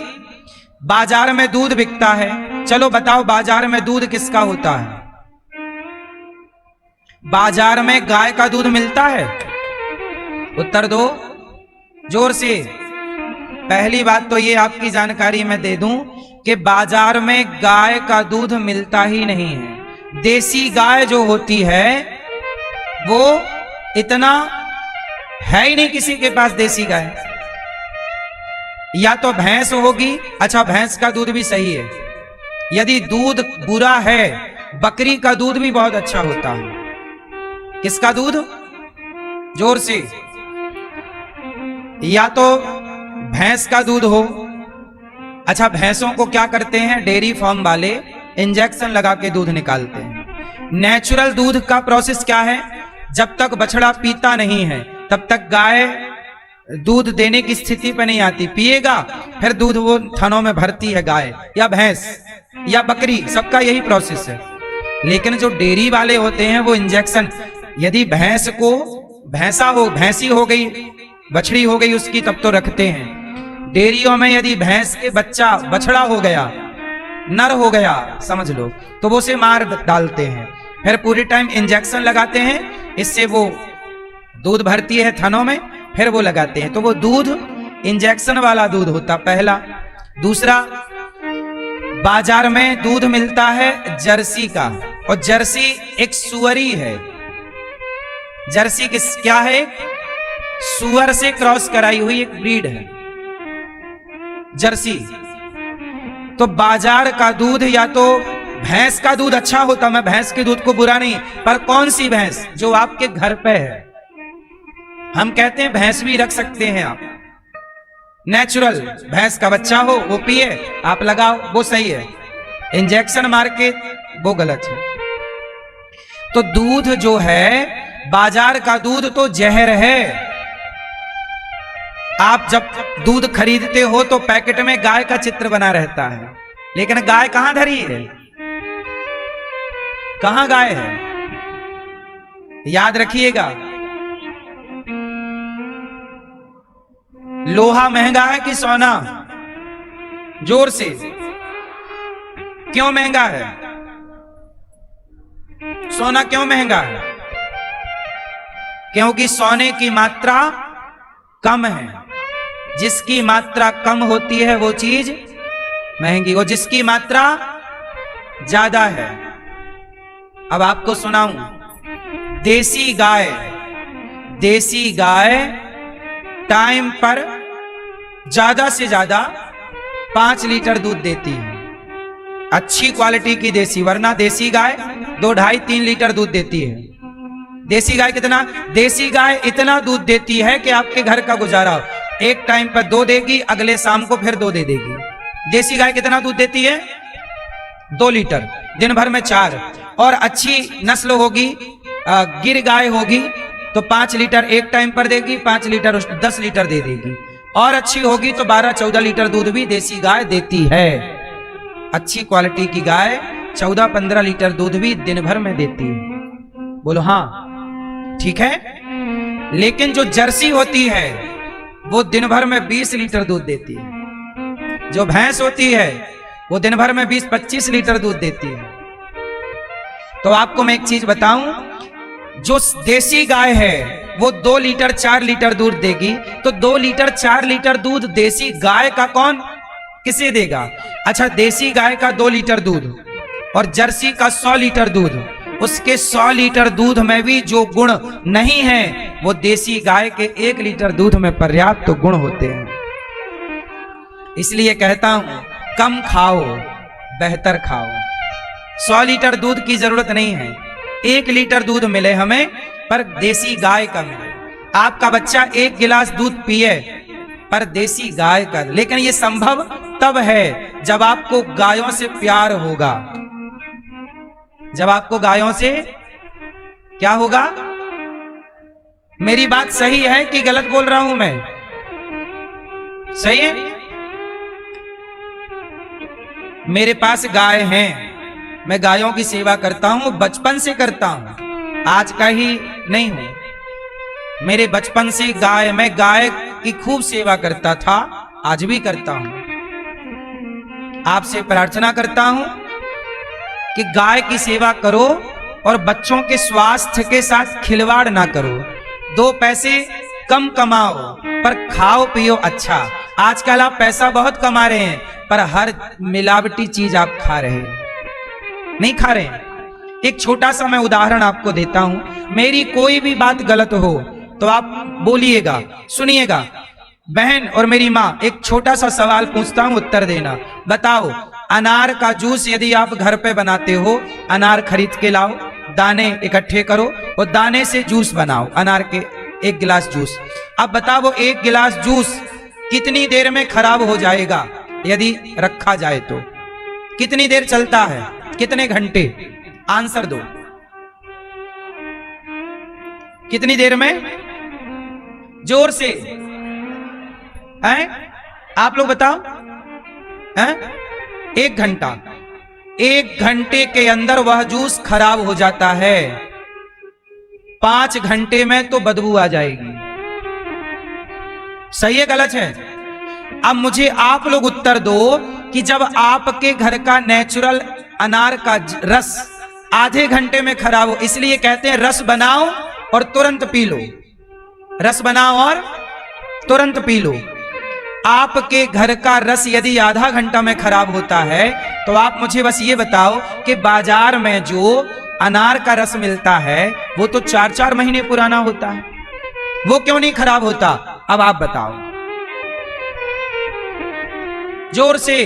बाजार में दूध बिकता है। चलो बताओ बाजार में दूध किसका होता है? बाजार में गाय का दूध मिलता है? उत्तर दो जोर से। पहली बात तो ये आपकी जानकारी मैं दे दूं कि बाजार में गाय का दूध मिलता ही नहीं है। देसी गाय जो होती है वो इतना है ही नहीं किसी के पास देसी गाय। या तो भैंस होगी, अच्छा भैंस का दूध भी सही है। यदि दूध बुरा है, बकरी का दूध भी बहुत अच्छा होता है। किसका दूध? जोर से। या तो भैंस का दूध हो। अच्छा भैंसों को क्या करते हैं डेयरी फार्म वाले? इंजेक्शन लगा के दूध निकालते हैं। नेचुरल दूध का प्रोसेस क्या है? जब तक बछड़ा पीता नहीं है तब तक गाय दूध देने की स्थिति पे नहीं आती। पिएगा फिर दूध वो थनों में भरती है गाय या भैंस या बकरी, सबका यही प्रोसेस है। लेकिन जो डेयरी वाले होते हैं वो इंजेक्शन, यदि भैंस को भैंसा हो, भैंसी हो गई, बछड़ी हो गई उसकी, तब तो रखते हैं। डेयरियों में यदि भैंस के बच्चा बछड़ा हो गया, नर हो गया समझ लो, तो वो उसे मार डालते हैं। फिर पूरे टाइम इंजेक्शन लगाते हैं, इससे वो दूध भरती है थनों में, फिर वो लगाते हैं। तो वो दूध इंजेक्शन वाला दूध होता पहला। दूसरा, बाजार में दूध मिलता है जर्सी का, और जर्सी एक सुअरी है। जर्सी क्या है? सुअर से क्रॉस कराई हुई एक ब्रीड है जर्सी। तो बाजार का दूध या तो भैंस का दूध अच्छा होता, मैं भैंस के दूध को बुरा नहीं, पर कौन सी भैंस? जो आपके घर पे है। हम कहते हैं भैंस भी रख सकते हैं आप, नेचुरल भैंस का बच्चा हो वो पिए, आप लगाओ, वो सही है। इंजेक्शन मार के वो गलत है। तो दूध जो है, बाजार का दूध तो जहर है। आप जब दूध खरीदते हो तो पैकेट में गाय का चित्र बना रहता है, लेकिन गाय कहां धरी है? कहां गाय है? याद रखिएगा। लोहा महंगा है कि सोना? जोर से। क्यों महंगा है? सोना क्यों महंगा है? क्योंकि सोने की मात्रा कम है। जिसकी मात्रा कम होती है वो चीज महंगी, और जिसकी मात्रा ज्यादा है। अब आपको सुनाऊं, देसी गाय टाइम पर ज्यादा से ज्यादा 5 लीटर दूध देती है। अच्छी क्वालिटी की देसी, वरना देसी गाय 2, 2.5, 3 लीटर दूध देती है। देसी गाय कितना? देसी गाय इतना दूध देती है कि आपके घर का गुजारा। एक टाइम पर 2 देगी, अगले शाम को फिर 2 दे देगी। देसी गाय कितना दूध देती है? 2 लीटर, दिन भर में 4। और अच्छी नस्ल होगी, गिर गाय होगी तो 5 लीटर एक टाइम पर देगी, 5 लीटर 10 लीटर दे देगी। और अच्छी होगी तो 12-14 लीटर दूध भी देसी गाय देती है। अच्छी क्वालिटी की गाय 14-15 लीटर दूध भी दिन भर में देती है। बोलो हाँ, ठीक है। लेकिन जो जर्सी होती है वो दिन भर में 20 लीटर दूध देती है। जो भैंस होती है वो दिन भर में 20-25 लीटर दूध देती है। तो आपको मैं एक चीज बताऊं, जो देसी गाय है वो 2 लीटर 4 लीटर दूध देगी, तो 2 लीटर 4 लीटर दूध देसी गाय का कौन किसे देगा? अच्छा, देसी गाय का 2 लीटर दूध और जर्सी का 100 लीटर दूध, उसके 100 लीटर दूध में भी जो गुण नहीं है वो देसी गाय के 1 लीटर दूध में पर्याप्त तो गुण होते हैं। इसलिए कहता हूं, कम खाओ बेहतर खाओ। 100 लीटर दूध की जरूरत नहीं है, 1 लीटर दूध मिले हमें, पर देसी गाय का मिले। आपका बच्चा 1 गिलास दूध पिए पर देसी गाय का। लेकिन यह संभव तब है जब आपको गायों से प्यार होगा। जब आपको गायों से क्या होगा? मेरी बात सही है कि गलत बोल रहा हूं मैं? सही है। मेरे पास गाय हैं, मैं गायों की सेवा करता हूं, बचपन से करता हूं, आज का ही नहीं हूं। मेरे बचपन से मैं गाय की खूब सेवा करता था। आज भी करता हूं। आपसे प्रार्थना करता हूं कि गाय की सेवा करो और बच्चों के स्वास्थ्य के साथ खिलवाड़ ना करो। 2 पैसे कम कमाओ पर खाओ पियो अच्छा। आजकल आप पैसा बहुत कमा रहे हैं पर हर मिलावटी चीज आप खा रहे हैं, नहीं खा रहे हैं। एक छोटा सा मैं उदाहरण आपको देता हूं। मेरी कोई भी बात गलत हो तो आप बोलिएगा, सुनिएगा। बहन और मेरी माँ, एक छोटा सा सवाल पूछता हूं, उत्तर देना। बताओ, अनार का जूस यदि आप घर पे बनाते हो, अनार खरीद के लाओ, दाने इकट्ठे करो और दाने से जूस बनाओ, अनार के 1 गिलास जूस। अब बताओ वो 1 गिलास जूस कितनी देर में खराब हो जाएगा यदि रखा जाए तो? कितनी देर चलता है, कितने घंटे? आंसर दो, कितनी देर में? जोर से हैं? आप लोग बताओ। हैं? 1 घंटा। 1 घंटे के अंदर वह जूस खराब हो जाता है। 5 घंटे में तो बदबू आ जाएगी। सही है गलत है? अब मुझे आप लोग उत्तर दो कि जब आपके घर का नेचुरल अनार का रस आधे घंटे में खराब हो, इसलिए कहते हैं रस बनाओ और तुरंत पी लो। रस बनाओ और तुरंत पी लो। आपके घर का रस यदि आधा घंटा में खराब होता है तो आप मुझे बस ये बताओ कि बाजार में जो अनार का रस मिलता है वो तो 4-4 महीने पुराना होता है, वो क्यों नहीं खराब होता? अब आप बताओ जोर से।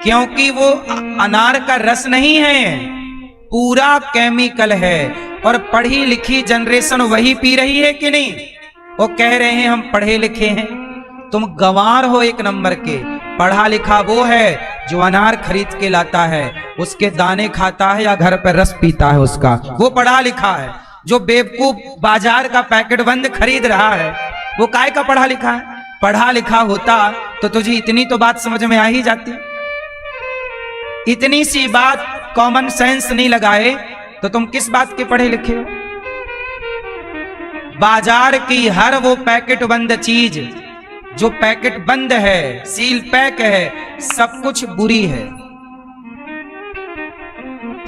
क्योंकि वो अनार का रस नहीं है, पूरा केमिकल है। और पढ़ी लिखी जनरेशन वही पी रही है कि नहीं? वो कह रहे हैं हम पढ़े लिखे हैं। तुम गंवार हो 1 नंबर के। पढ़ा लिखा वो है जो अनार खरीद के लाता है, उसके दाने खाता है या घर पर रस पीता है उसका, वो पढ़ा लिखा है। जो बेवकूफ बाजार का पैकेट बंद खरीद रहा है वो काय का पढ़ा लिखा है? पढ़ा लिखा होता तो तुझे इतनी तो बात समझ में आ ही जाती। इतनी सी बात कॉमन सेंस नहीं लगाए तो तुम किस बात के पढ़े लिखे हो? बाजार की हर वो पैकेट बंद चीज जो पैकेट बंद है, सील पैक है, सब कुछ बुरी है।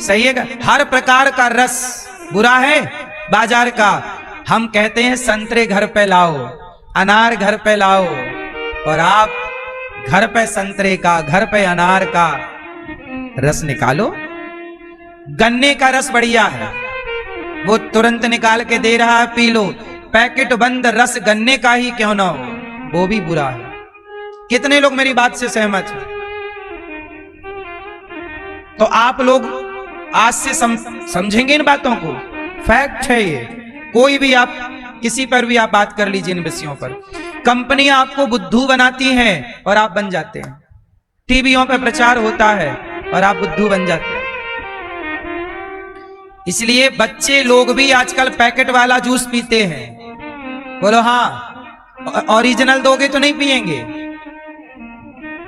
सही है? हर प्रकार का रस बुरा है बाजार का। हम कहते हैं संतरे घर पे लाओ, अनार घर पे लाओ, और आप घर पे संतरे का, घर पे अनार का रस निकालो। गन्ने का रस बढ़िया है, वो तुरंत निकाल के दे रहा है, पी लो। पैकेट बंद रस गन्ने का ही क्यों ना हो, वो भी बुरा है। कितने लोग मेरी बात से सहमत हैं? तो आप लोग आज से समझेंगे इन बातों को। फैक्ट है ये। कोई भी आप किसी पर भी आप बात कर लीजिए इन विषयों पर। कंपनियां आपको बुद्धू बनाती हैं और आप बन जाते हैं। टीवियों पे प्रचार होता है और आप बुद्धू बन जाते हैं। इसलिए बच्चे लोग भी आजकल पैकेट वाला जूस पीते हैं। बोलो हाँ, ओरिजिनल दोगे तो नहीं पिएंगे।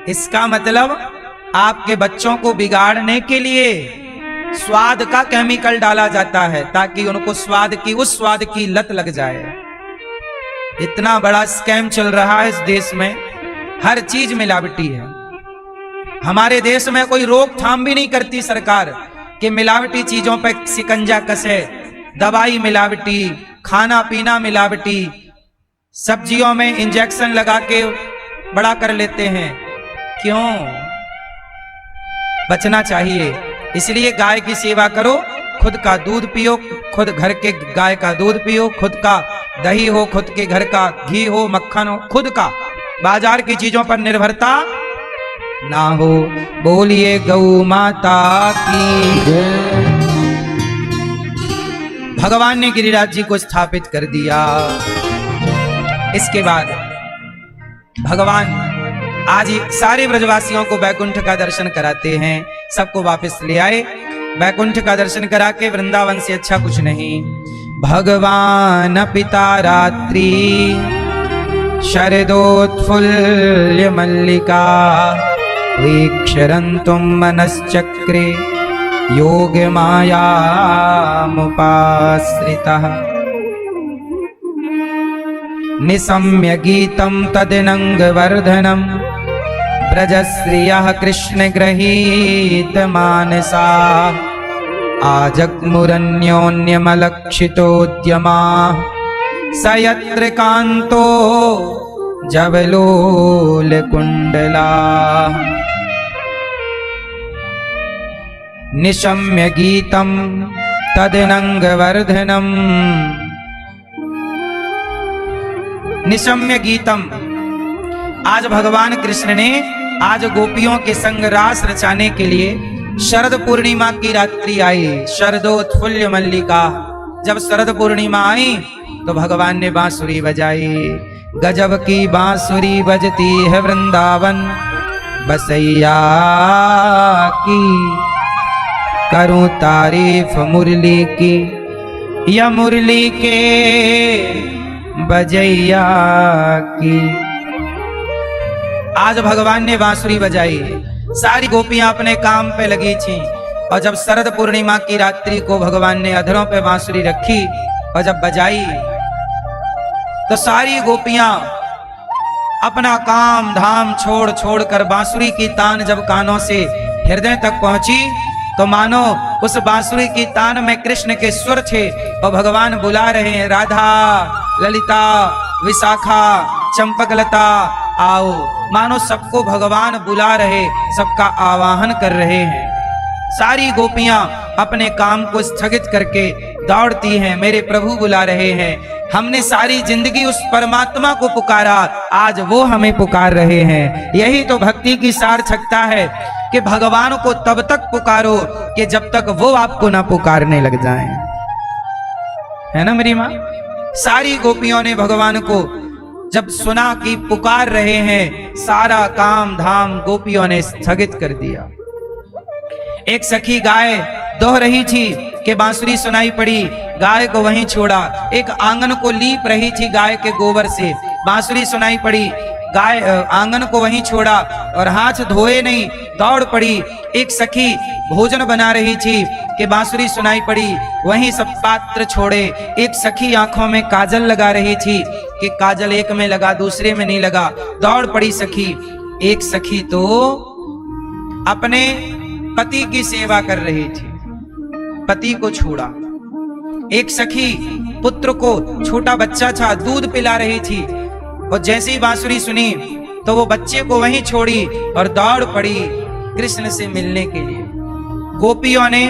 इसका मतलब आपके बच्चों को बिगाड़ने के लिए स्वाद का केमिकल डाला जाता है ताकि उनको उस स्वाद की लत लग जाए। इतना बड़ा स्कैम चल रहा है इस देश में, हर चीज मिलावटी है। हमारे देश में कोई रोकथाम भी नहीं करती सरकार कि मिलावटी चीजों पर शिकंजा कसे। दवाई मिलावटी, खाना पीना मिलावटी, सब्जियों में इंजेक्शन लगा के बड़ा कर लेते हैं। क्यों? बचना चाहिए। इसलिए गाय की सेवा करो, खुद का दूध पियो, खुद घर के गाय का दूध पियो, खुद का दही हो, खुद के घर का घी हो, मक्खन हो, खुद का। बाजार की चीजों पर निर्भरता ना हो। बोलिए गौ माता की जय। भगवान ने गिरिराज जी को स्थापित कर दिया। इसके बाद भगवान आज सारे ब्रजवासियों को बैकुंठ का दर्शन कराते हैं, सबको वापस ले आए। बैकुंठ का दर्शन करा के वृंदावन से अच्छा कुछ नहीं। भगवान पिता रात्रि शरदोत्फुल्य मल्लिका वीक्षरन्तुं मनश्चक्रे योग मायामुपाश्रितः। निशम्य गीतं तदनङ्गवर्धनं ब्रजश्रियः कृष्णगृहीतमानसा आजग्मुरन्योन्यमलक्षितोद्यमा स यत्र कान्तो जवलोलकुण्डला निशम्य गीतं तदनङ्गवर्धनम् निशम्य गीतम। आज भगवान कृष्ण ने आज गोपियों के संग रास रचाने के लिए शरद पूर्णिमा की रात्रि आई। शरदोत्फुल्ल मल्लिका, जब शरद पूर्णिमा आई तो भगवान ने बांसुरी बजाई। गजब की बांसुरी बजती है वृंदावन बसैया की, करूं तारीफ मुरली की या मुरली के बजैया की। आज भगवान ने बांसुरी बजाई, सारी गोपियां अपने काम पे लगी थीं। और जब शरद पूर्णिमा की रात्रि को भगवान ने अधरों पे बांसुरी रखी और जब बजाई तो सारी गोपियां अपना काम धाम छोड़ छोड़ कर बांसुरी की तान जब कानों से हृदय तक पहुंची तो मानो उस बांसुरी की तान में कृष्ण के स्वर थे और भगवान बुला रहे हैं, राधा, ललिता, विशाखा, चंपकलता आओ। मानो सबको भगवान बुला रहे, सबका आवाहन कर रहे हैं। सारी गोपियां अपने काम को स्थगित करके दौड़ती हैं, मेरे प्रभु बुला रहे हैं। हमने सारी जिंदगी उस परमात्मा को पुकारा, आज वो हमें पुकार रहे हैं। यही तो भक्ति की सार्थकता है कि भगवान को तब तक पुकारो कि जब तक वो आपको ना पुकारने लग जाएं। है ना मेरी माँ? सारी गोपियों ने भगवान को जब सुना कि पुकार रहे हैं, सारा काम धाम गोपियों ने स्थगित कर दिया। एक सखी गाय दोह रही थी कि बांसुरी सुनाई पड़ी, गाय को वहीं छोड़ा। एक आंगन को लीप रही थी गाय के गोबर से, बांसुरी सुनाई पड़ी, गाय आंगन को वहीं छोड़ा और हाथ धोए नहीं दौड़ पड़ी। एक सखी भोजन बना रही थी कि बांसुरी सुनाई पड़ी, वहीं सब पात्र छोड़े। एक सखी आंखों में काजल लगा रही थी कि काजल एक में लगा दूसरे में नहीं लगा, दौड़ पड़ी सखी। एक सखी तो अपने पति की सेवा कर रही थी, पति को छोड़ा। एक सखी पुत्र को, छोटा बच्चा था, दूध पिला रही थी और जैसे ही बांसुरी सुनी तो वो बच्चे को वहीं छोड़ी और दौड़ पड़ी कृष्ण से मिलने के लिए। गोपियों ने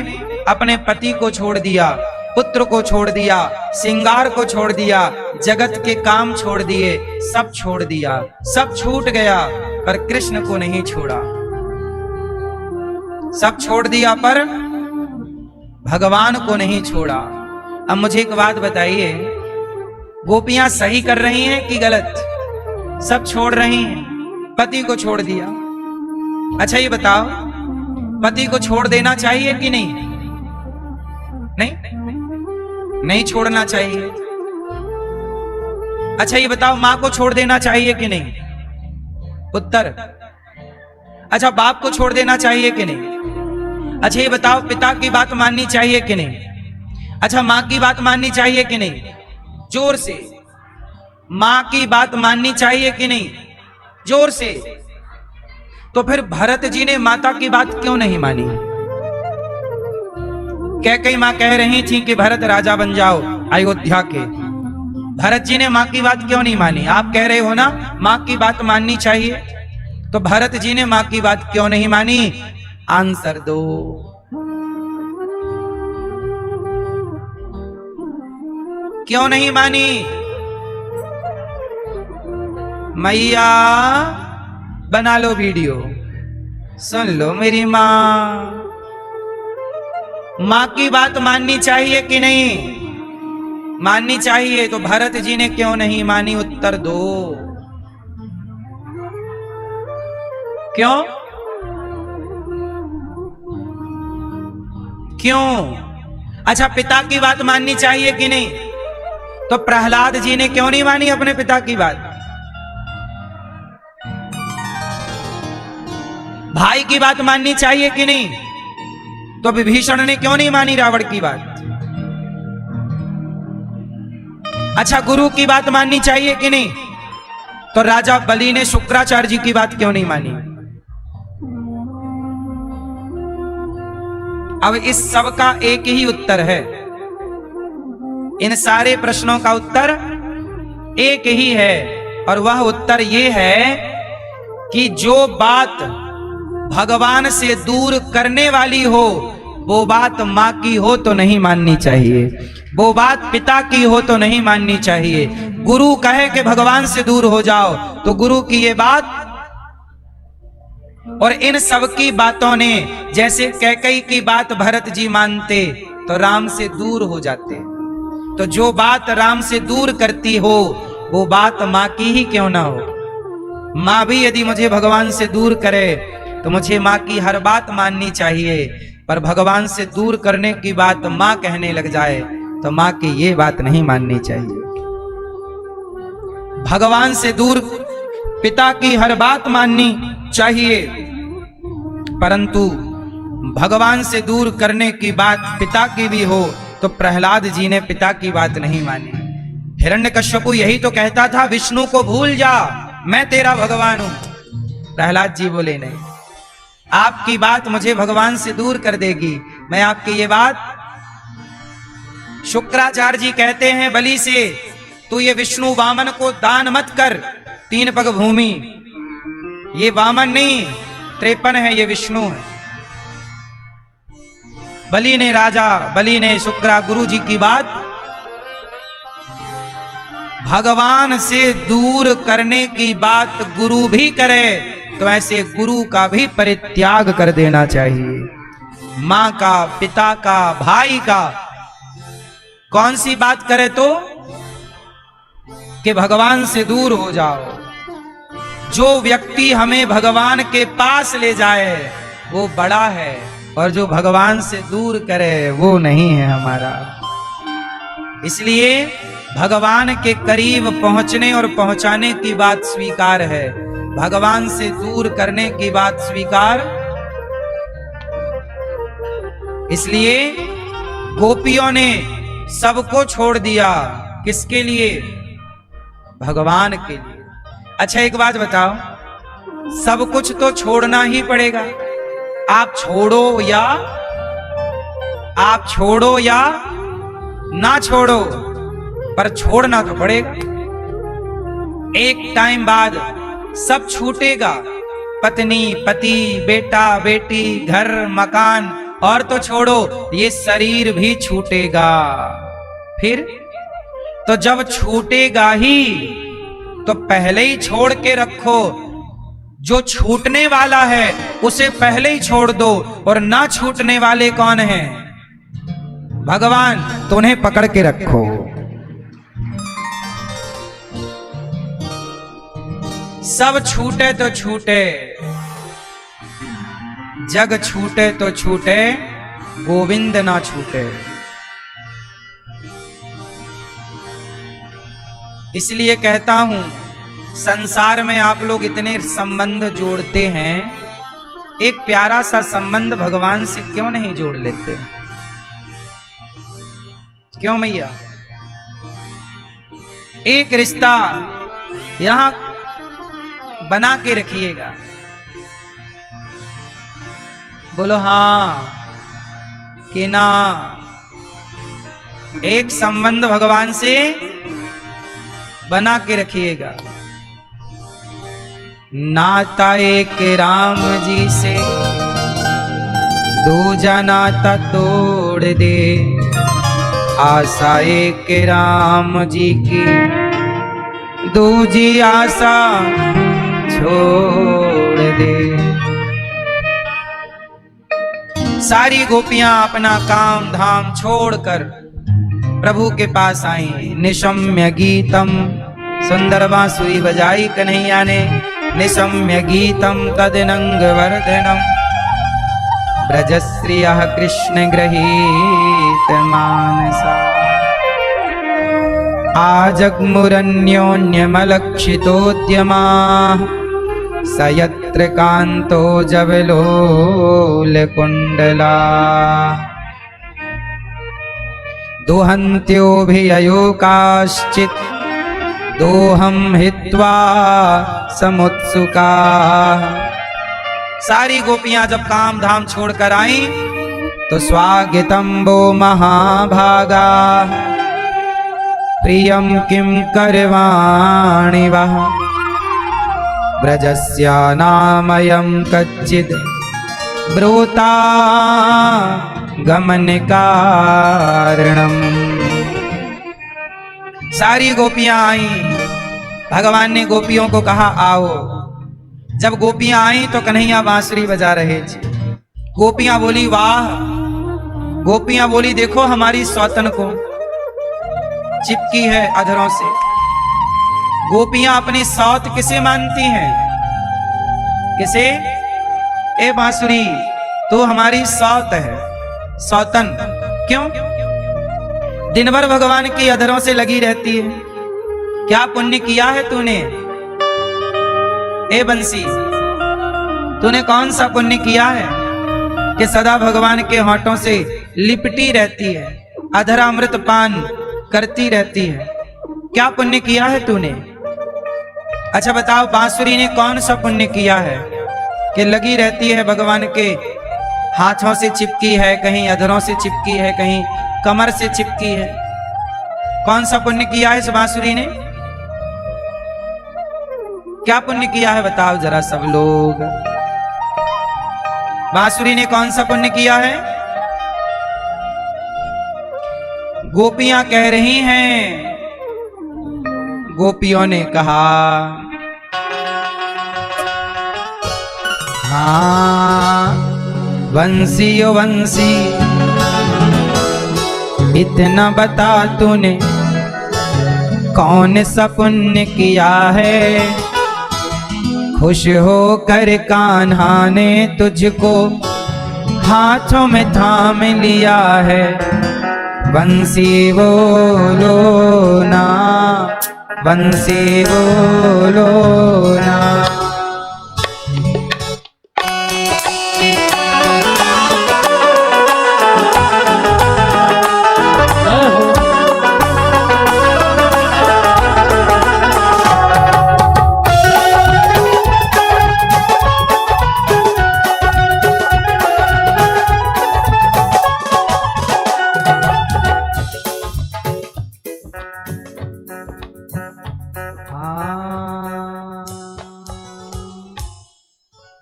अपने पति को छोड़ दिया, पुत्र को छोड़ दिया, श्रृंगार को छोड़ दिया, जगत के काम छोड़ दिए, सब छोड़ दिया, सब छूट गया, पर कृष्ण को नहीं छोड़ा। सब छोड़ दिया पर भगवान को नहीं छोड़ा। अब मुझे एक बात बताइए, गोपियां सही कर रही हैं कि गलत? सब छोड़ रही हैं, पति को छोड़ दिया। अच्छा ये बताओ, पति को छोड़ देना चाहिए कि नहीं? नहीं, नहीं छोड़ना चाहिए। अच्छा ये बताओ, मां को छोड़ देना चाहिए कि नहीं? उत्तर। अच्छा बाप को छोड़ देना चाहिए कि नहीं? अच्छा ये बताओ, पिता की बात माननी चाहिए कि नहीं? अच्छा मां की बात माननी चाहिए कि नहीं? जोर से। मां की बात माननी चाहिए कि नहीं? जोर से। तो फिर भरत जी ने माता की बात क्यों नहीं मानी? कैकेयी मां कह रही थी कि भरत राजा बन जाओ अयोध्या के, भरत जी ने मां की बात क्यों नहीं मानी? आप कह रहे हो ना मां की बात माननी चाहिए, तो भरत जी ने मां की बात क्यों नहीं मानी? आंसर दो। क्यों नहीं मानी? मैया बना लो वीडियो, सुन लो मेरी मां। मां की बात माननी चाहिए कि नहीं? माननी चाहिए, तो भरत जी ने क्यों नहीं मानी? उत्तर दो। क्यों? क्यों? अच्छा पिता की बात माननी चाहिए कि नहीं? तो प्रहलाद जी ने क्यों नहीं मानी अपने पिता की बात? भाई की बात माननी चाहिए कि नहीं? तो विभीषण ने क्यों नहीं मानी रावण की बात? अच्छा, गुरु की बात माननी चाहिए कि नहीं? तो राजा बलि ने शुक्राचार्य जी की बात क्यों नहीं मानी? अब इस सब का एक ही उत्तर है, इन सारे प्रश्नों का उत्तर एक ही है, और वह उत्तर ये है कि जो बात भगवान से दूर करने वाली हो वो बात माँ की हो तो नहीं माननी चाहिए, वो बात पिता की हो तो नहीं माननी चाहिए। गुरु कहे कि भगवान से दूर हो जाओ तो गुरु की ये बात, और इन सब की बातों ने, जैसे कैकेयी की बात भरत जी मानते तो राम से दूर हो जाते, तो जो बात राम से दूर करती हो वो बात माँ की ही क्यों ना हो। माँ भी यदि मुझे भगवान से दूर करे तो मुझे माँ की हर बात माननी चाहिए, पर भगवान से दूर करने की बात माँ कहने लग जाए तो माँ की ये बात नहीं माननी चाहिए। भगवान से दूर पिता की हर बात माननी चाहिए, परंतु भगवान से दूर करने की बात पिता की भी हो तो प्रहलाद जी ने पिता की बात नहीं मानी। हिरण्यकश्यपु यही तो कहता था, विष्णु को भूल जा, मैं तेरा भगवान हूं। प्रहलाद जी बोले नहीं, आपकी बात मुझे भगवान से दूर कर देगी, मैं आपकी ये बात। शुक्राचार्य जी कहते हैं बलि से, तू ये विष्णु वामन को दान मत कर, 3 पग भूमि, ये वामन नहीं 53 है, ये विष्णु है। बलि ने शुक्रा गुरु जी की बात भगवान से दूर करने की बात गुरु भी करे तो ऐसे गुरु का भी परित्याग कर देना चाहिए। माँ का, पिता का, भाई का, कौन सी बात करे तो कि भगवान से दूर हो जाओ। जो व्यक्ति हमें भगवान के पास ले जाए वो बड़ा है, और जो भगवान से दूर करे वो नहीं है हमारा। इसलिए भगवान के करीब पहुंचने और पहुंचाने की बात स्वीकार है, भगवान से दूर करने की बात स्वीकार। इसलिए गोपियों ने सबको छोड़ दिया, किसके लिए? भगवान के लिए। अच्छा एक बात बताओ, सब कुछ तो छोड़ना ही पड़ेगा, आप छोड़ो या ना छोड़ो, पर छोड़ना तो पड़ेगा। एक टाइम बाद सब छूटेगा, पत्नी, पति, बेटा, बेटी, घर, मकान, और तो छोड़ो ये शरीर भी छूटेगा। फिर तो जब छूटेगा ही तो पहले ही छोड़ के रखो, जो छूटने वाला है उसे पहले ही छोड़ दो, और ना छूटने वाले कौन हैं? भगवान, तो उन्हें पकड़ के रखो। सब छूटे तो छूटे, जग छूटे तो छूटे, गोविंद ना छूटे। इसलिए कहता हूं, संसार में आप लोग इतने संबंध जोड़ते हैं, एक प्यारा सा संबंध भगवान से क्यों नहीं जोड़ लेते? क्यों मैया? एक रिश्ता यहां बना के रखिएगा। बोलो हाँ कि ना? एक संबंध भगवान से बना के रखिएगा। नाता एक राम जी से, दूजा नाता तोड़ दे, आशा एक राम जी की, दूजी आशा छोड़ दे। सारी गोपियां अपना काम धाम छोड़कर प्रभु के पास आई। निशम्य गीतम, सुंदर बांसुरी बजाई कन्हैया ने। निशम्य गीतम तदनंग वर्धनम, ब्रजश्रियः कृष्ण गृहीत मानसा। आजग्मुरन्योन्यमलक्षितोद्यमाः, स यत्र कान्तो जवलोलकुण्डला। दुहन्त्योऽभिययो काश्चित् दोहं हित्वा समुत्सुका। सारी गोपियां जब काम धाम छोड़कर आई तो स्वागतम वो महाभागा प्रियम किम करवाणि वः ब्रजस्य नामयं कच्चित् ब्रूता गमन कारणम। सारी गोपियां आई, भगवान ने गोपियों को कहा आओ। जब गोपियां आई तो कन्हैया बांसुरी बजा रहे थे। गोपियां बोली वाह, गोपियां बोली देखो हमारी सौतन को चिपकी है अधरों से। गोपियां अपनी सौत किसे मानती हैं? किसे? ए बांसुरी तू हमारी सौत है, सौतन। क्यों? दिन भर भगवान की अधरों से लगी रहती है। क्या पुण्य किया है तूने? ए बंसी तूने कौन सा पुण्य किया है कि सदा भगवान के होठों से लिपटी रहती है, अधरामृत पान करती रहती है? क्या पुण्य किया है तूने? अच्छा बताओ, बांसुरी ने कौन सा पुण्य किया है कि लगी रहती है भगवान के हाथों से चिपकी है, कहीं अधरों से चिपकी है, कहीं कमर से चिपकी है? कौन सा पुण्य किया है इस बांसुरी ने? क्या पुण्य किया है बताओ जरा सब लोग। बांसुरी ने कौन सा पुण्य किया है? गोपियां कह रही हैं, गोपियों ने कहा हाँ वंशी ओ वंशी इतना बता तूने कौन सा पुण्य किया है, खुश होकर कान्हा ने तुझको हाथों में थाम लिया है। बंसी बोलो ना, बंसी बोलो ना।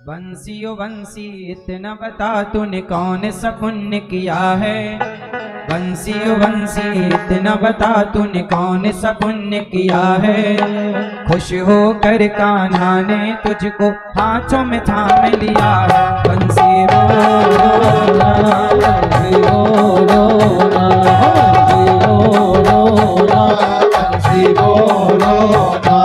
बंसी ओ बंसी इतना बता तूने कौन सा पुण्य किया है। बंसी ओ बंसी इतना बता तूने कौन सा पुण्य किया है, खुश होकर कान्हा ने तुझको हाथों में थाम लिया है। बंसी बोलो ना, बंसी बोलो ना, बंसी बोलो ना।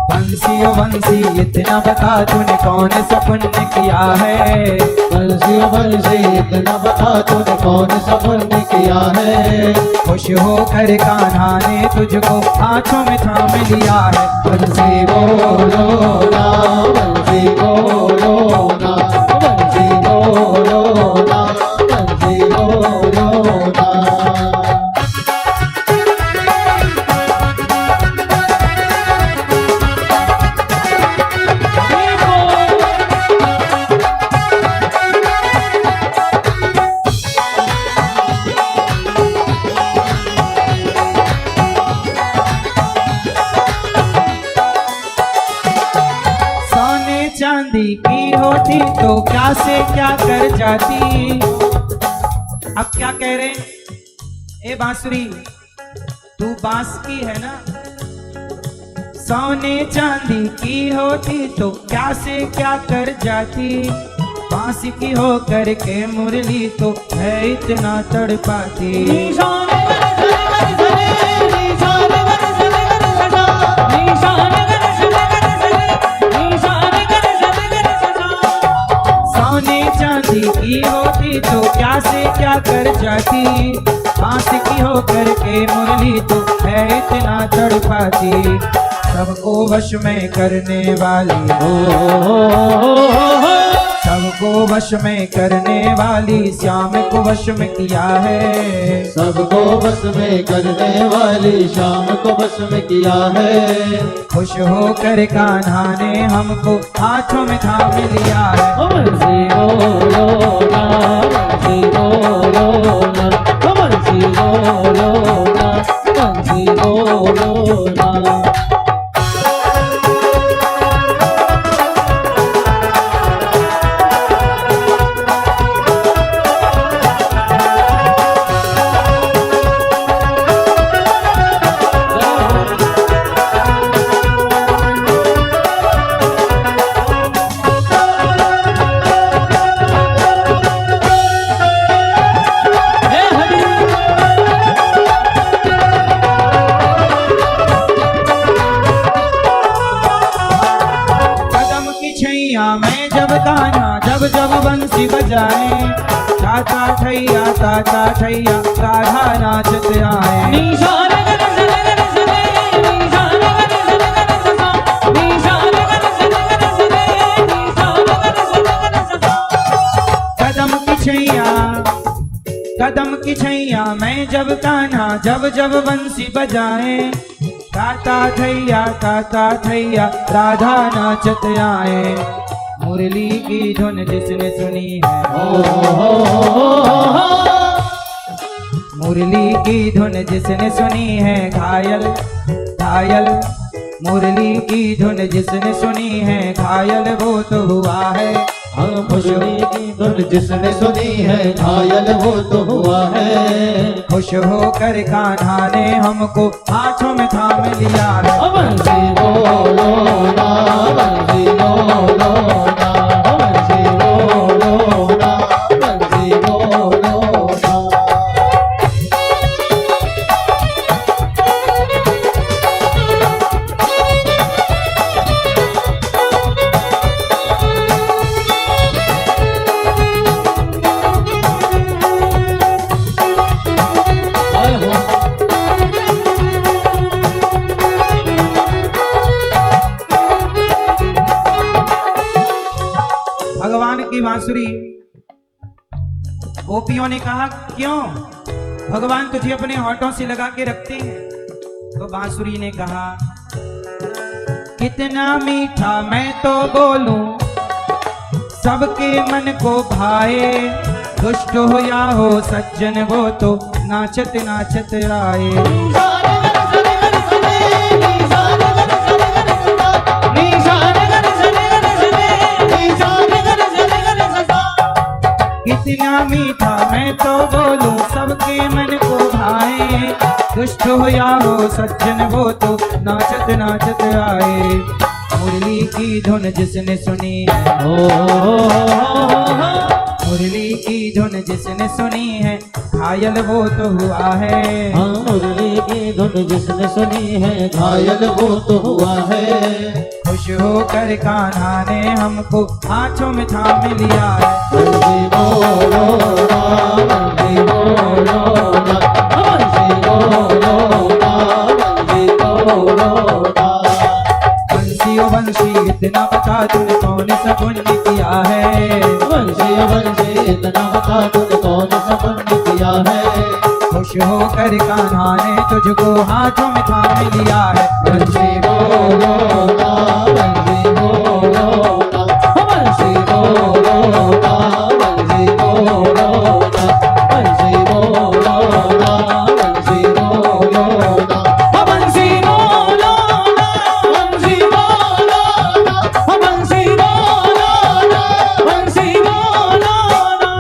बंसी ओ बंसी इतना बता तूने कौन सा पुण्य किया है। बंसी ओ बंसी इतना बता तूने कौन सा पुण्य किया है, खुश होकर कान्हा ने तुझको हाथों में थाम लिया है। बंसी बोलो ना, बंसी बोलो ना, बंसी बोलो ना, बंसी बोलो ना। चांदी की होती तो क्या से क्या कर जाती। अब क्या कह रहे हैं? ए बांसुरी तू बांस की है ना, सोने चांदी की होती तो क्या से क्या कर जाती। बांस की हो करके मुरली तो है इतना तड़पाती। की होती तो क्या से क्या कर जाती। बांस की हो करके मुरली तो है इतना तड़पाती। सबको वश में करने वाली हो, सबको वश में करने वाली श्याम को वश में किया है। सबको बस में करने वाली श्याम को बस में किया है। खुश होकर कान्हा ने हमको हाथों में थाम लिया है। बंसी बोलो ना, बंसी बोलो ना, बंसी बोलो ना, बंसी बोलो ना। मैं जब कान्हा जब जब बंसी बजाए, ताता ठैया राधा नाचत आए। कदम की छैया मैं जब कान्हा जब जब बंसी बजाए, ताता थैया राधा नाचत आए। मुरली की धुन जिसने सुनी है, मुरली की धुन जिसने सुनी है घायल घायल। मुरली की धुन जिसने सुनी है घायल वो तो हुआ है। मुरली की धुन जिसने सुनी है घायल वो तो हुआ है। खुश होकर कान्हा ने हमको हाथों में थाम लिया है। बंसी बोलो ना, बंसी बोलो ना, बंसी बोलो ना, बंसी बोलो ना। भगवान की बांसुरी, गोपियों ने कहा क्यों भगवान तुझे अपने होठों से लगा के रखते हैं? तो बांसुरी ने कहा कितना मीठा मैं तो बोलूं, सबके मन को भाए। दुष्ट हो या हो सज्जन वो तो नाचत नाचत आए। कितना मीठा मैं तो बोलूं, सबके मन को भाए। दुष्ट हो या हो सज्जन वो तो नाचत नाचत आए। मुरली की धुन जिसने सुनी है, मुरली की धुन जिसने सुनी है घायल वो तो हुआ है। मुरली की धुन जिसने सुनी है घायल वो तो हुआ है। खुश होकर कान्हा ने हमको हाथों में थाम लिया है। बंसी बोलो ना, बंसी बोलो ना, बंसी बोलो ना, बंसी बोलो ना। बंसी ओ बंसी इतना बता तूने कौन सा पुण्य किया है। बंसी ओ बंसी इतना बता तूने कौन सा पुण्य किया है। खुश होकर कान्हा ने तुझको हाथों में थाम लिया है। बंसी बोलो ना, बंसी बोलो ना, बंसी बोलो ना, बंसी बोलो ना, बंसी बोलो ना, बंसी बोलो ना, बंसी बोलो ना, बंसी बोलो ना, बंसी बोलो ना, बंसी बोलो ना।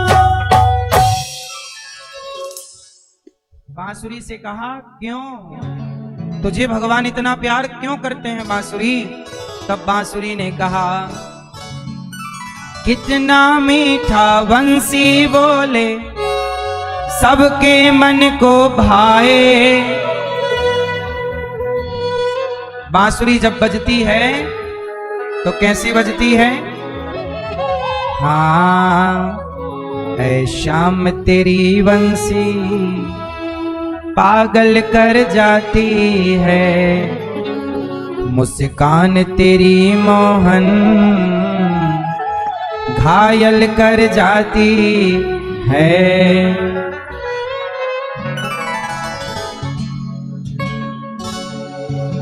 बांसुरी से कहा क्यों तुझे भगवान इतना प्यार क्यों करते हैं बांसुरी? तब बांसुरी ने कहा कितना मीठा बंसी बोले, सबके मन को भाए। बांसुरी जब बजती है तो कैसी बजती है? हाँ, ऐ शाम तेरी बंसी पागल कर जाती है, मुस्कान तेरी मोहन घायल कर जाती है।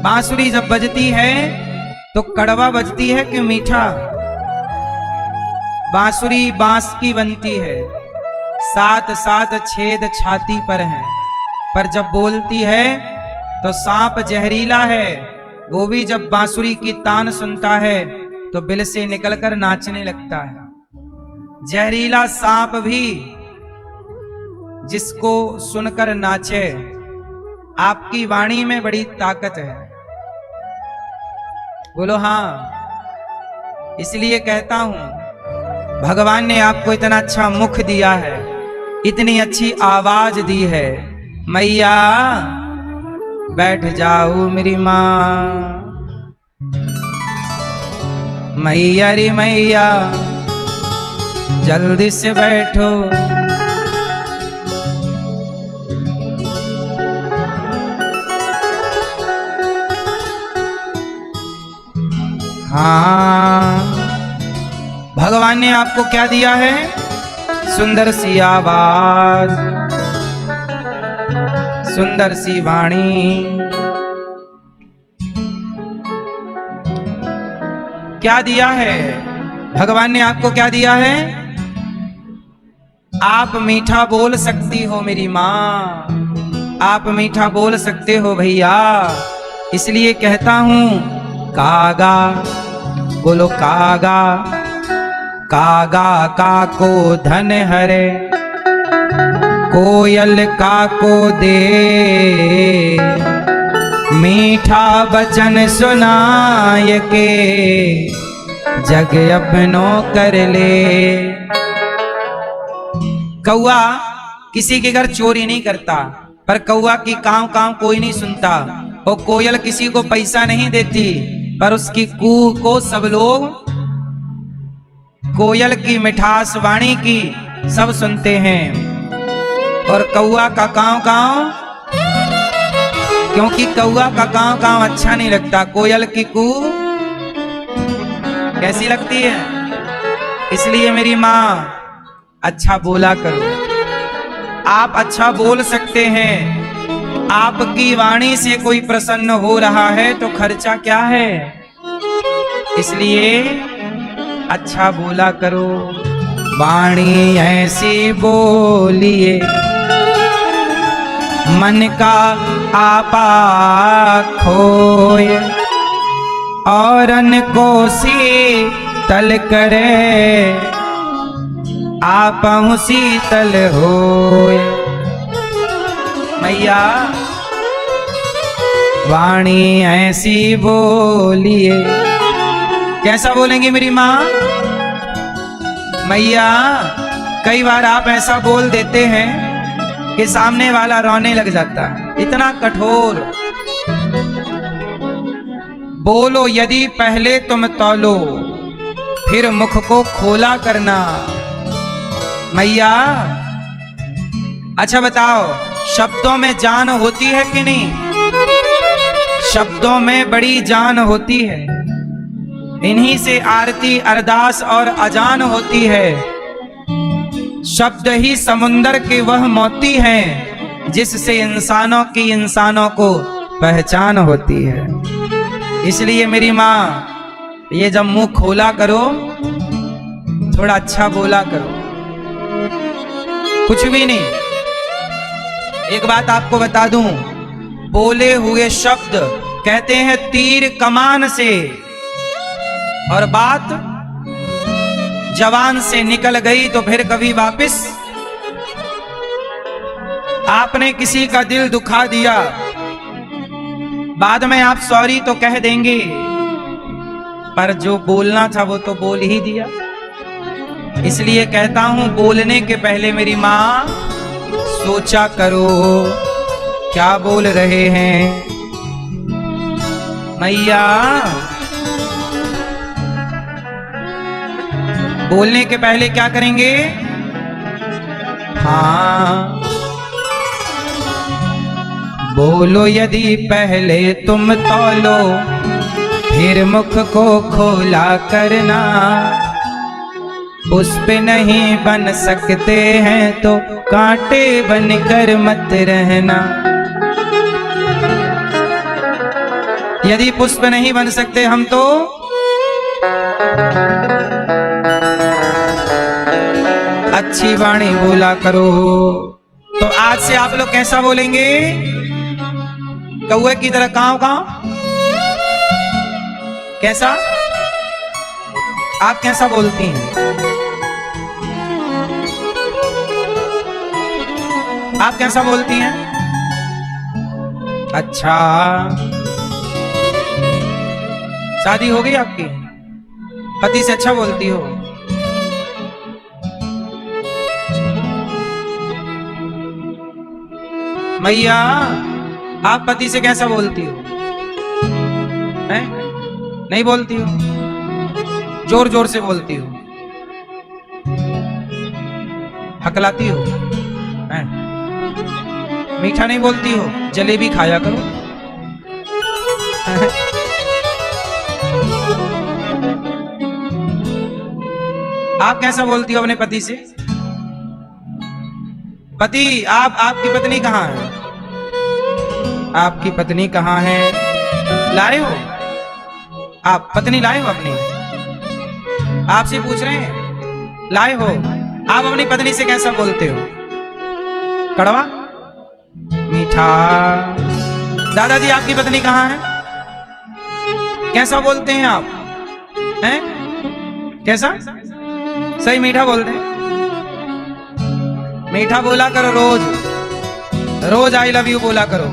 बांसुरी जब बजती है तो कड़वा बजती है कि मीठा? बांसुरी बांस की बनती है, सात सात छेद छाती पर हैं, पर जब बोलती है तो सांप जहरीला है, वो भी जब बांसुरी की तान सुनता है तो बिल से निकलकर नाचने लगता है। जहरीला सांप भी जिसको सुनकर नाचे। आपकी वाणी में बड़ी ताकत है, बोलो हाँ। इसलिए कहता हूं भगवान ने आपको इतना अच्छा मुख दिया है, इतनी अच्छी आवाज दी है। मैया बैठ जाओ मेरी माँ, मैया रे मैया जल्दी से बैठो। हाँ, भगवान ने आपको क्या दिया है? सुंदर सी आवाज, सुंदर सी वाणी। क्या दिया है? भगवान ने आपको क्या दिया है? आप मीठा बोल सकती हो मेरी माँ, आप मीठा बोल सकते हो भैया। इसलिए कहता हूं कागा, बोलो कागा। कागा का को धन हरे, कोयल का को दे, मीठा वचन सुनाय के जग अपनो कर ले। कौआ किसी के घर चोरी नहीं करता, पर कौआ की काव काव कोई नहीं सुनता। और कोयल किसी को पैसा नहीं देती, पर उसकी कू को सब लोग, कोयल की मिठास वाणी की सब सुनते हैं। और कौआ का काव काव, क्योंकि कौआ का काव काव अच्छा नहीं लगता, कोयल की कू कैसी लगती है। इसलिए मेरी माँ अच्छा बोला करो। आप अच्छा बोल सकते हैं, आपकी वाणी से कोई प्रसन्न हो रहा है तो खर्चा क्या है। इसलिए अच्छा बोला करो। वाणी ऐसी बोलिए मन का आपा खोए, औरन को शीतल करे, आपहु शीतल होए। मैया वाणी ऐसी बोलिए। कैसा बोलेंगी मेरी माँ? मैया कई बार आप ऐसा बोल देते हैं कि सामने वाला रोने लग जाता है, इतना कठोर बोलो। यदि पहले तुम तौलो फिर मुख को खोला करना। मैया अच्छा बताओ, शब्दों में जान होती है कि नहीं? शब्दों में बड़ी जान होती है, इन्हीं से आरती अरदास और अजान होती है। शब्द ही समुंदर के वह मोती हैं जिससे इंसानों की इंसानों को पहचान होती है। इसलिए मेरी माँ ये जब मुंह खोला करो, थोड़ा अच्छा बोला करो, कुछ भी नहीं। एक बात आपको बता दूं, बोले हुए शब्द कहते हैं तीर कमान से, और बात जवान से निकल गई तो फिर कभी वापस। आपने किसी का दिल दुखा दिया, बाद में आप सॉरी तो कह देंगे, पर जो बोलना था वो तो बोल ही दिया। इसलिए कहता हूं बोलने के पहले मेरी माँ सोचा करो क्या बोल रहे हैं। मैया बोलने के पहले क्या करेंगे? हाँ, बोलो यदि पहले तुम तौलो फिर मुख को खोला करना। पुष्प नहीं बन सकते हैं तो कांटे बनकर मत रहना। यदि पुष्प नहीं बन सकते हम तो अच्छी वाणी बोला करो। तो आज से आप लोग कैसा बोलेंगे? कौए की तरह कांव कांव। कैसा? आप कैसा बोलती हैं? आप कैसा बोलती हैं? अच्छा, शादी हो गई आपकी? पति से अच्छा बोलती हो? मैया, आप पति से कैसा बोलती हो? हैं? नहीं बोलती हो? जोर जोर से बोलती हो, हकलाती हो, हैं? मीठा नहीं बोलती हो? जलेबी खाया करो। आप कैसा बोलती हो अपने पति से? पति, आपकी पत्नी कहाँ है? आपकी पत्नी कहाँ है? लाए हो? आप पत्नी लाए हो अपनी? आपसे पूछ रहे हैं, लाए हो? आप अपनी पत्नी से कैसा बोलते हो? कड़वा, मीठा। दादाजी, आपकी पत्नी कहाँ है? कैसा बोलते हैं आप? हैं? कैसा? सही मीठा बोलते हैं। मीठा बोला करो, रोज रोज आई लव यू बोला करो।